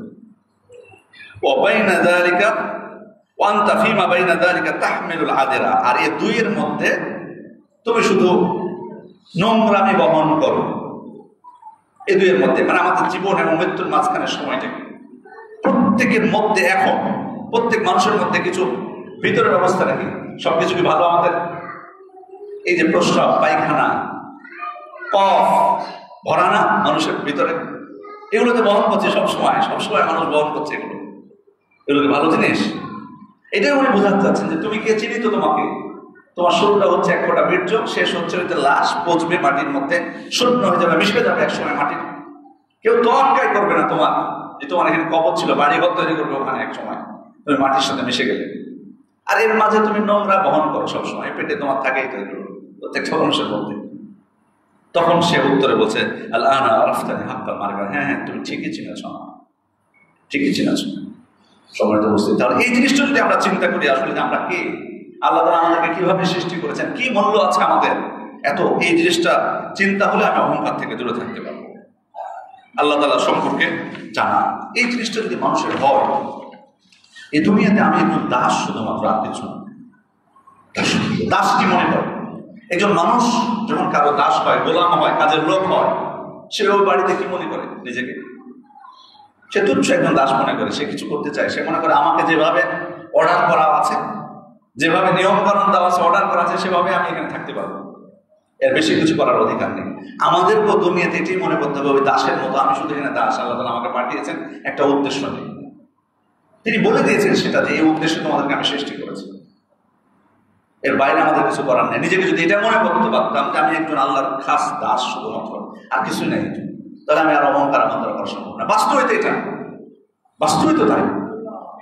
ওয়া বাইনা যালিকা ওয়া আনতা ফীমা বাইনা যালিকা তাহমিলুল আদিরা, আর এই দুইয়ের মধ্যে তুমি শুধু নোংরামি বহন করো। এই দুইয়ের মধ্যে মানে আমাদের জীবন এবং মৃত্যুর মাঝখানের সময়টা প্রত্যেকের মধ্যে, এখন প্রত্যেক মানুষের মধ্যে কিছু ভিতরের অবস্থা নাকি সবকিছু কি ভালো? আমাদের এই যে প্রস্রাব, পায়খানা, কফ ভরা না মানুষের ভিতরে, এগুলো তো বহন করছে সবসময় মানুষ বহন করছে এগুলো কি ভালো জিনিস? এটাই উনি বোঝাতে চাচ্ছেন যে তুমি কে, চিনি তো তোমাকে। তোমার শুরুটা হচ্ছে এক ফোঁটা বীর্য, শেষ হচ্ছে লাশ, পচবে মাটির মধ্যে, শূন্য হয়ে যাবে, মিশে যাবে একসময় মাটির। কেউ তো আটকাই করবে না তোমার, যে তোমার এখানে কবর ছিল, বাড়ি ঘর তৈরি করবে ওখানে এক সময়, তুমি মাটির সাথে মিশে গেলে। আর এর মাঝে তুমি নোংরা বহন করো সবসময়, পেটে তোমার থাকেই তো এগুলো প্রত্যেকটা মানুষের মধ্যে। তখন সে উত্তরে বলছে, আল্লাহ আরাফতানি হাক্কাল মারবা, হ্যাঁ হ্যাঁ তুমি ঠিকই চিনেছ, ঠিকই চিনেছ। সময় তো বুঝতে, তাহলে এই জিনিসটা যদি আমরা চিন্তা করি আসলে যে আমরা কে, আল্লাহ তাআলা আমাদেরকে কিভাবে সৃষ্টি করেছেন, কি মূল্য আছে আমাদের, এত এই জিনিসটা চিন্তা হলে আমি অহংকার থেকে দূরে থাকতে পারবো। আল্লাহ তাআলা সম্পর্কে জানা, এই জিনিসটা যদি মানুষের হয়, এই দুনিয়াতে আমি একজন দাস, শুধুমাত্র আর কিছু না। দাস কি মনে করে? একজন মানুষ যখন কারো দাস হয়, গোলাম হয়, কাজের লোক হয়, সে ওই বাড়িতে কি মনে করে নিজেকে? সে তুচ্ছ একজন দাস মনে করে, সে কিছু করতে চায়, সে মনে করে আমাকে যেভাবে অর্ডার করা আছে, যেভাবে নিয়মকানুন দেওয়া আছে, অর্ডার করা আছে, সেভাবে আমি এখানে থাকতে পারবো, এর বেশি কিছু করার অধিকার নেই। আমাদেরকেও দুনিয়াতে এটাই মনে করতে হবে, দাসের মতো আমি শুধু এখানে দাস, আল্লাহ তাআলা আমাকে পাঠিয়েছেন একটা উদ্দেশ্য নেই, তিনি বলে দিয়েছেন সেটা যে এই উদ্দেশ্যে তোমাদেরকে আমি সৃষ্টি করেছি, এর বাইরে আমাদের কিছু করার নেই। নিজেকে যদি এটা মনে করতে পারতাম যে আমি একজন আল্লাহর খাস দাস শুধুমাত্র, আর কিছু নেই, তাহলে আমি আর অহংকার আমাদের করা সম্ভব না। বাস্তবিত এটা, বাস্তবিত তাই,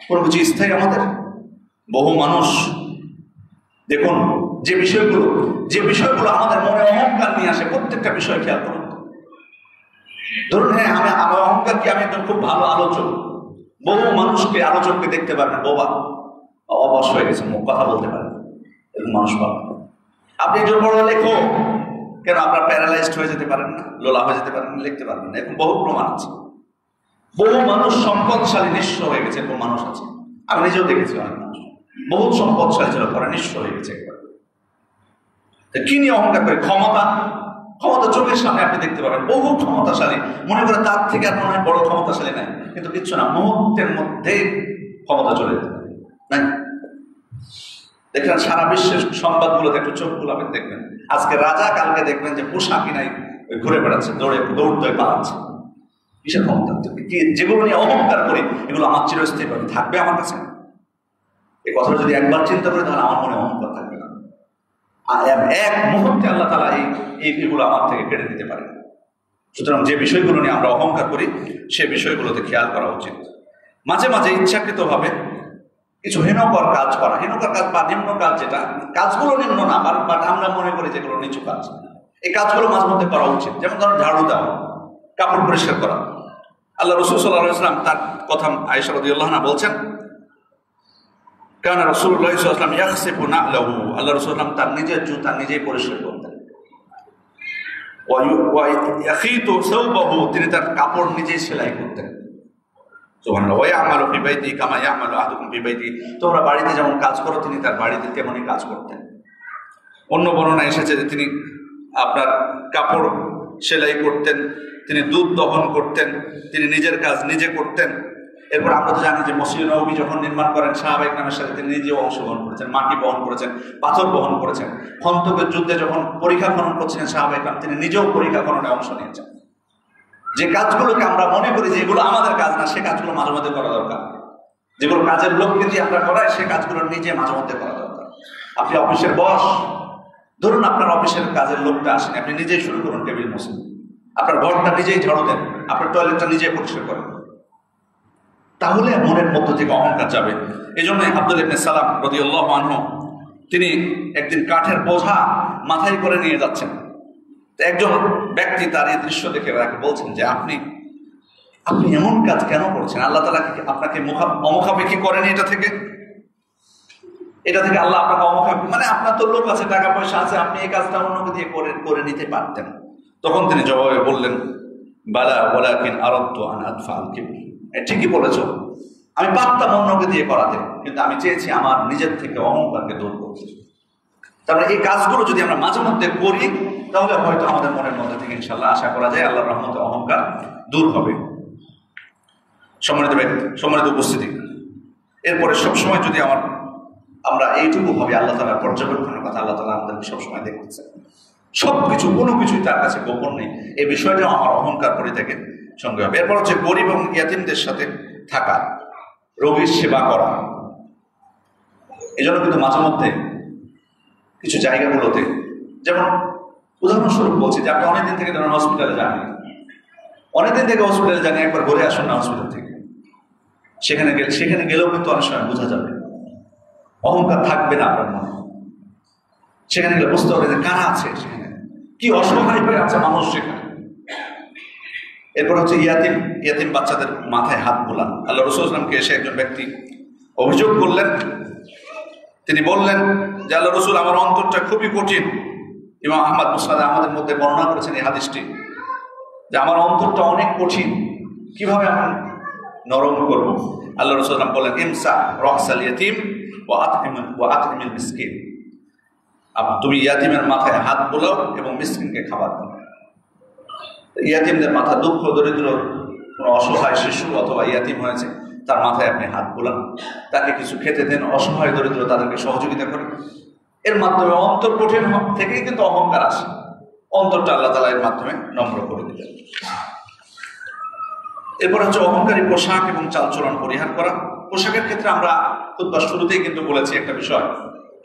কোনো কিছু স্থায়ী আমাদের। বহু মানুষ দেখুন, যে বিষয়গুলো আমাদের মনে অহংকার নিয়ে আসে, প্রত্যেকটা বিষয় খেয়াল করুন। ধরুন, হ্যাঁ আমার অহংকার কি, আমি একজন খুব ভালো আলোচক, বহু মানুষকে আলোচককে দেখতে পারবেন বোবা, অবশ হয়ে গেছে, মুখ কথা বলতে পারেন, এরকম মানুষ পাবেন। আপনি একজন বড় লেখক, কেন আপনার প্যারালাইজড হয়ে যেতে পারেন না, লোলা হয়ে যেতে পারেন না, লিখতে পারবেন না, এরকম বহু প্রমাণ আছে। বহু মানুষ সম্পদশালী নিঃস্ব হয়ে গেছে, এরকম মানুষ আছে, আমি নিজেও দেখেছি অনেক মানুষ বহুত সম্পদশালী ছিল, পরে নিঃস্ব হয়ে গেছে একবার। কি নিয়ে অহংকার করে? ক্ষমতা চোখের সামনে আপনি দেখতে পাবেন, বহু ক্ষমতাশালী, মনে করে তার থেকে আর মনে হয় বড় ক্ষমতাশালী নাই, কিন্তু কিচ্ছু না, মুহূর্তের মধ্যে ক্ষমতা চলে যেতে পারে। দেখেন সারা বিশ্বের সংবাদগুলোতে একটু চোখগুলো আপনি দেখবেন, আজকে রাজা, কালকে দেখবেন যে পোশাকি নাই, ওই ঘুরে বেড়াচ্ছে, দৌড়তে পালাচ্ছে। কিসের ক্ষমতা? যেগুলো নিয়ে অহংকার করি, এগুলো আমার চিরস্থায়ী ভাবে থাকবে আমার কাছে, এই কথাটা যদি একবার চিন্তা করি, তাহলে আমার মনে অহংকার থাকবে না। আর এক মুহূর্তে আল্লাহ তাআলা এইগুলো আমার থেকে কেড়ে দিতে পারে। সুতরাং যে বিষয়গুলো নিয়ে আমরা অহংকার করি, সে বিষয়গুলোতে খেয়াল করা উচিত। মাঝে মাঝে ইচ্ছাকৃতভাবে কিছু হেনকর কাজ করা, হেনকর কাজ বা নিম্ন কাজ, যেটা কাজগুলো নিম্ন না, বাট আমরা মনে করি যেগুলো নিচু কাজ, এই কাজগুলো মাঝে মধ্যে করা উচিত। যেমন ধরুন ঝাড়ু দেওয়া, কাপড় পরিষ্কার করা। আল্লাহ রাসূল সাল্লাল্লাহু আলাইহি ওয়াসাল্লাম তার কথা আয়েশা রাদিয়াল্লাহু আনহা বলছেন, কানা রাসূলুল্লাহ সাল্লাল্লাহু আলাইহি ওয়াসাল্লাম ইয়াখসিফু না'লাহু, আল্লাহ রাসূল সাল্লাল্লাহু আলাইহি ওয়াসাল্লাম তার নিজের জুতা নিজেই পরিষ্কার করতেন। ওয়া ইয়াখিতু সাওবাহু, তিনি তার কাপড় নিজেই সেলাই করতেন। সুবহানাল্লাহ। ওয়া ইয়া'মালু ফি বাইতিহি কামা ইয়া'মালু আহাদুকুম ফি বাইতিহি, তোমরা বাড়িতে যেমন কাজ করো, তিনি তার বাড়িতে তেমনই কাজ করতেন। অন্য বর্ণনা এসেছে যে তিনি আপনার কাপড় সেলাই করতেন, তিনি দুধ দহন করতেন, তিনি নিজের কাজ নিজে করতেন। এরপর আমরা তো জানি যে মসজিদ নববী যখন নির্মাণ করেন সাহাবা ইকরামের সাথে তিনি নিজেও অংশগ্রহণ করেছেন, মাটি বহন করেছেন, পাথর বহন করেছেন। খন্দকের যুদ্ধে যখন পরীক্ষা খনন করছিলেন সাহাবা ইকরাম, তিনি নিজেও পরীক্ষা খননে অংশ নিয়েছেন। যে কাজগুলোকে আমরা মনে করি যে এগুলো আমাদের কাজ না, সে কাজগুলো মাঝে মধ্যে করা দরকার। যেগুলো কাজের লোককে দিয়ে আমরা করাই, সে কাজগুলো নিজে মাঝে মধ্যে করা দরকার। আপনি অফিসের বস, ধরুন আপনার অফিসের কাজের লোকটা আসেন, আপনি নিজেই শুরু করুন টেবিল মুছে, আপনার ঘরটা নিজেই ঝাড়ু দেন, আপনার টয়লেটটা নিজেই পরিষ্কার করেন, তাহলে মনের মধ্য থেকে অহংকার যাবে। এই জন্য আব্দুল ইবনে সালাম রাদিয়াল্লাহু আনহু তিনি একদিন কাঠের বোঝা মাথায় করে নিয়ে যাচ্ছেন। একজন ব্যক্তি তার এই দৃশ্য দেখে তাকে বলছেন যে আপনি এমন কাজ কেন করছেন? আল্লাহ তাআলা আপনাকে অমুখাপেক্ষী করেনি এটা থেকে আল্লাহ আপনাকে অমুখাপেক্ষী, মানে আপনার তো লোক আছে, টাকা পয়সা আছে, আপনি এই কাজটা অন্যকে দিয়ে করে নিতে পারতেন। তখন তিনি জবাবে বললেন, বালা ওয়ালাকিন আরাদতু আন আদফা'আল কিবর। ঠিকই বলেছ, আমি পারতাম অন্যকে দিয়ে করাতে, কিন্তু আমি চেয়েছি আমার নিজের থেকে অহংকারকে দূর করতে। তারপরে এই কাজগুলো যদি আমরা মাঝে মধ্যে করি, তাহলে হয়তো আমাদের মনের মধ্যে থেকে ইনশাআল্লাহ আশা করা যায় আল্লাহর রহমতে অহংকার দূর হবে। সম্মানিত উপস্থিতি, এরপরে সবসময় যদি আমরা এইটুকু ভাবে আল্লাহ তাআলার পর্যবেক্ষণের কথা, আল্লাহ তাআলা আমাদেরকে সবসময় দেখতেছেন, সবকিছু, কোনো কিছুই তার কাছে গোপন নেই, এই বিষয়টাও আমার অহংকার পরিত্যাগের সঙ্গে হবে। এরপর হচ্ছে গরিব এবং ইয়াতীমদের সাথে থাকা, রোগীর সেবা করা। এই জন্য কিন্তু মাঝে মধ্যে কিছু জায়গাগুলোতে, যেমন উদাহরণস্বরূপ বলছি যে আপনি অনেকদিন থেকে ধরেন হসপিটালে যান, একবার ঘুরে আসুন না হসপিটাল থেকে, সেখানে গেলেও কিন্তু অনেক সময় বোঝা যাবে অহংকার থাকবে না আপনার মনে। সেখানে গেলে বুঝতে হবে যে কারা আছে সেখানে, কি অসহায় হয়ে আছে মানুষ সেখানে। এরপর হচ্ছে ইয়াতিম বাচ্চাদের মাথায় হাত বোলান। আল্লাহ রাসূল সাল্লাল্লাহু আলাইহি ওয়াসাল্লামকে এসে একজন ব্যক্তি অভিযোগ করলেন, তিনি বললেন যে আল্লাহ রাসূল, আমার অন্তরটা খুবই কঠিন। ইমাম আহমদ মুসনাদে আমাদের মধ্যে বর্ণনা করেছেন এই হাদিসটি, যে আমার অন্তরটা অনেক কঠিন, কিভাবে আমি নরম করব? আল্লাহ রাসূল সাল্লাল্লাহু আলাইহি ওয়াসাল্লাম বললেন, ইমসা রাসাল ইয়াতিম ওয়া আত'ইমিল মিসকিন। তুমি ইয়াতিমের মাথায় হাত বোলাও এবং মিসকিনকে খাবার দাও। ইয়াতিমদের মাথা, দুঃখ দরিদ্র কোনো অসহায় শিশু অথবা ইয়াতিম হয়েছে, তার মাথায় আপনি হাত বোলান, তাকে কিছু খেতে দেন, অসহায় দরিদ্র তাদেরকে সহযোগিতা করেন। এর মাধ্যমে অন্তর কঠিন থেকেই কিন্তু অহংকার আসে, অন্তরটা আল্লাহ তাআলা এর মাধ্যমে নম্র করে দিলেন। এরপর হচ্ছে অহংকারী পোশাক এবং চালচলন পরিহার করা। পোশাকের ক্ষেত্রে আমরা খুতবার শুরুতেই কিন্তু বলেছি একটা বিষয়,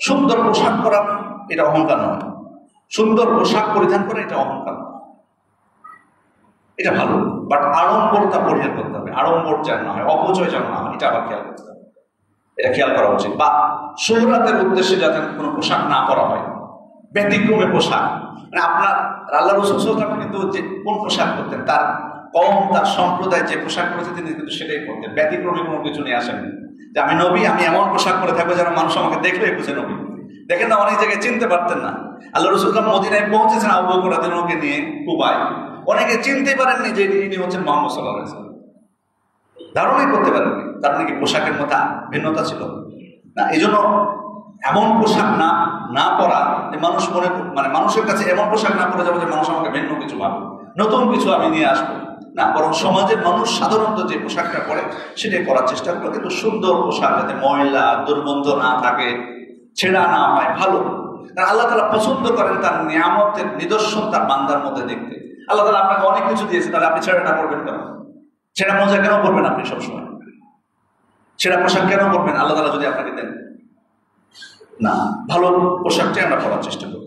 সুন্দর পোশাক করা এটা অহংকার নয়, সুন্দর পোশাক পরিধান করা এটা অহংকার নয়, এটা ভালো, বাট আড়ম্বরতা পরিহার করতে হবে। আড়ম্বর যেন না হয়, অপচয় যেন না হয়, এটা আবার খেয়াল করতে হবে, এটা খেয়াল করা উচিত। বা শোহরাতের উদ্দেশ্যে যাতে কোনো পোশাক না করা হয়, ব্যতিক্রমে পোশাক, মানে আপনার আল্লাহ রাসূল সাল্লাল্লাহু আলাইহি ওয়াসাল্লাম কিন্তু যে কোন পোশাক করতেন, তার কওম, তার সম্প্রদায় যে পোশাক করেছে তিনি কিন্তু সেটাই করতেন, ব্যতিক্রমী কোনো কিছু নিয়ে আসেননি যে আমি নবী, আমি এমন পোশাক করে থাকবো যেন মানুষ আমাকে দেখলেই বুঝে নবী। দেখেন না, অনেক জায়গায় চিনতে পারতেন না। আল্লাহ রাসূল সাল্লাল্লাহু আলাইহি ওয়াসাল্লাম মদিনায় পৌঁছেছেন আবু বকর রাদিয়াল্লাহু আনহুকে নিয়ে কুবায়, অনেকে চিনতে পারেননি যে ইনি হচ্ছেন মুহাম্মদ সাল্লাল্লাহু আলাইহি ওয়াসাল্লাম, ধারণাই করতে পারেননি। তার নাকি পোশাকের মধ্যে ভিন্নতা ছিল না। এই জন্য এমন পোশাক না পরা যে মানুষ মানুষের কাছে এমন পোশাক না পরে যাবো যে মানুষ আমাকে ভিন্ন কিছু ভাবে, নতুন কিছু আমি নিয়ে আসবো না, বরং সমাজের মানুষ সাধারণত যে পোশাকটা পরে সেটাই করার চেষ্টা করলো, কিন্তু সুন্দর পোশাক, যাতে ময়লা দুর্গন্ধ না থাকে, ছেঁড়া না হয়, ভালো। কারণ আল্লাহ তাআলা পছন্দ করেন তার নিয়ামতের নিদর্শন তার বান্দার মধ্যে দেখতে। আল্লাহ তাআলা আপনাকে অনেক কিছু দিয়েছে, তাহলে আপনি ছেঁড়াটা করবেন কেন? ছেঁড়া মোজা কেন করবেন আপনি সবসময়? ছেঁড়া পোশাক কেন করবেন আল্লাহ তাআলা যদি আপনাকে দেন? না, ভালো পোশাকটাই আমরা পরার চেষ্টা করব।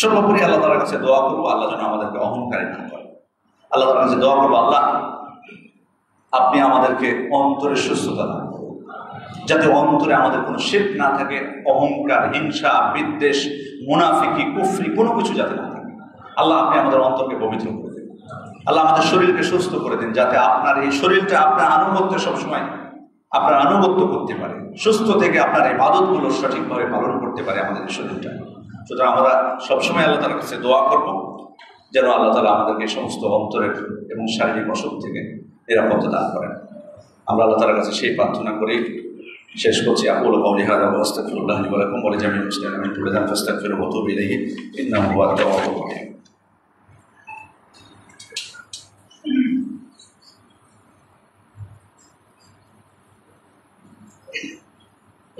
সর্বোপরি আল্লাহ তাআলার কাছে দোয়া করবো, আল্লাহ যেন আমাদেরকে অহংকারী না করে। আল্লাহ তাআলার কাছে দোয়া করবো, আল্লাহ আপনি আমাদেরকে অন্তরের সুস্থতা দান করুন, যাতে অন্তরে আমাদের কোনো শিরক না থাকে, অহংকার, হিংসা, বিদ্বেষ, মুনাফিকি, কুফরি কোনো কিছু যাতে না থাকে। আল্লাহ আপনি আমাদের অন্তরকে পবিত্র করে দিন। আল্লাহ আমাদের শরীরকে সুস্থ করে দিন, যাতে আপনার এই শরীরটা আপনার আনুগত্য সবসময় আপনার আনুগত্য করতে পারে, সুস্থ থেকে আপনার এই ইবাদতগুলো সঠিকভাবে পালন করতে পারে আমাদের এই শরীরটা। সুতরাং আমরা সবসময় আল্লাহ তাআলার কাছে দোয়া করব যেন আল্লাহ তাআলা আমাদেরকে সমস্ত অন্তরের এবং শারীরিক অসুখ থেকে নিরাপত্তা দান করেন। আমরা আল্লাহ তাআলার কাছে সেই প্রার্থনা করি শেষ করছি। আকুলু কাওলি হাযা ওয়া আস্তাগফিরুল্লাহ লি ওয়া লাকুম ওয়া লিজামিল মুসলিমিনা মিন কুল্লি যামবিন ফাস্তাগফিরুহু ওয়া তুবু ইলাইহি ইন্নাহু হুয়াত তাওয়াবুর রাহিম।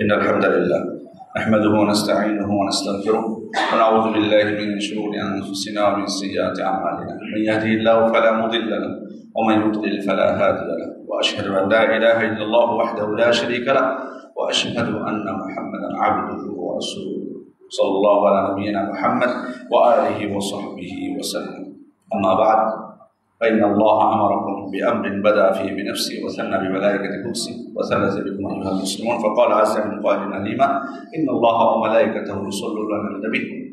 إن الحمد لله نحمده ونستعينه ونستغفره ونعوذ بالله من شرور أنفسنا ومن سيئات أعمالنا من يهده الله فلا مضل له ومن يضلل فلا هادي له وأشهد أن لا إله إلا الله وحده لا شريك له وأشهد أن محمدا عبده ورسوله صلى الله على نبينا محمد وآله وصحبه وسلم أما بعد فإن الله أمركم بأمر بدأ فيه بنفسه وثنى بملائكة قدسه وثلث بكم أيها المسلمون فقال عز من قائل عليما إن الله وملائكته يصلون على النبي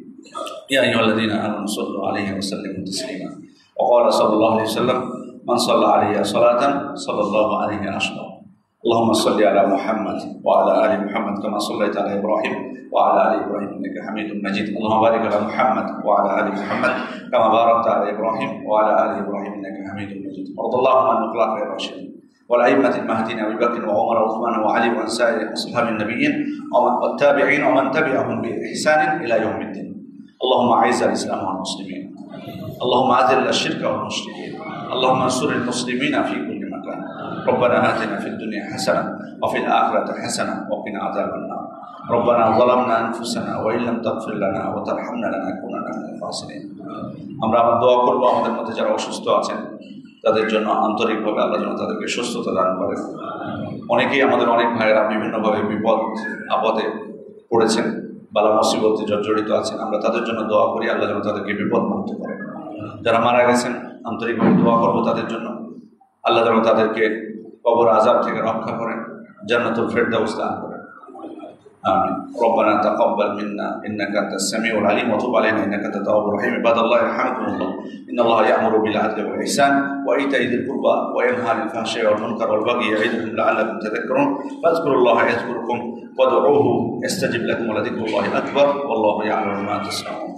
يا أيها الذين آمنوا صلوا عليه وسلموا تسليما وقال صلى الله عليه وسلم من صلى عليه صلاة صلى الله عليه عشرا اللهم صل على محمد وعلى آل محمد كما صليت على إبراهيم وعلى آل إبراهيم إنك حميد مجيد اللهم بارك على محمد وعلى آل محمد كما باركت على إبراهيم وعلى آل إبراهيم إنك حميد مجيد وارض اللهم عن الخلفاء الراشدين والأئمة المهديين أبي بكر وعمر وعثمان وعلي وعن سائر أصحاب النبيين والتابعين ومن تبعهم بإحسان إلى يوم الدين اللهم أعز الإسلام والمسلمين اللهم أذل الشرك والمشركين اللهم انصر المسلمين في كل مكان ربنا آتنا في الدنيا حسنة وفي الآخرة حسنة وقنا عذاب النار ربنا ظلمنا أنفسنا وإن لم تغفر لنا وترحمنا لنكونن من الخاسرين আমরা দোয়া করব আমাদের মধ্যে যারা অসুস্থ আছেন তাদের জন্য আন্তরিকভাবে আল্লাহ যেন তাদেরকে সুস্থতা দান করেন অনেকেই আমাদের অনেক ভাইয়েরা বিভিন্নভাবে বিপদ আপদে পড়েছেন বালা মুসিবতে জর্জরিত আছেন আমরা তাদের জন্য দোয়া করি আল্লাহ যেন তাদেরকে বিপদ মুক্ত করেন যারা মারা গেছেন আন্তরিকভাবে দোয়া করব তাদের জন্য আল্লাহ যেন তাদেরকে কবর আযাব থেকে রক্ষা করেন জান্নাতুল ফেরদাউস দান করেন آمين ربنا تقبل منا إنك أنت السميع العليم وتب علينا إنك أنت التواب الرحيم عباد الله يرحمكم الله إن الله يأمر بالعدل والإحسان وإيتاء ذي القربى وينهى عن الفحشاء والمنكر والبغي يعظكم لعلكم تذكرون فاذكروا الله يذكركم وادعوه يستجب لكم ولذكر الله أكبر والله يعلم ما تصنعون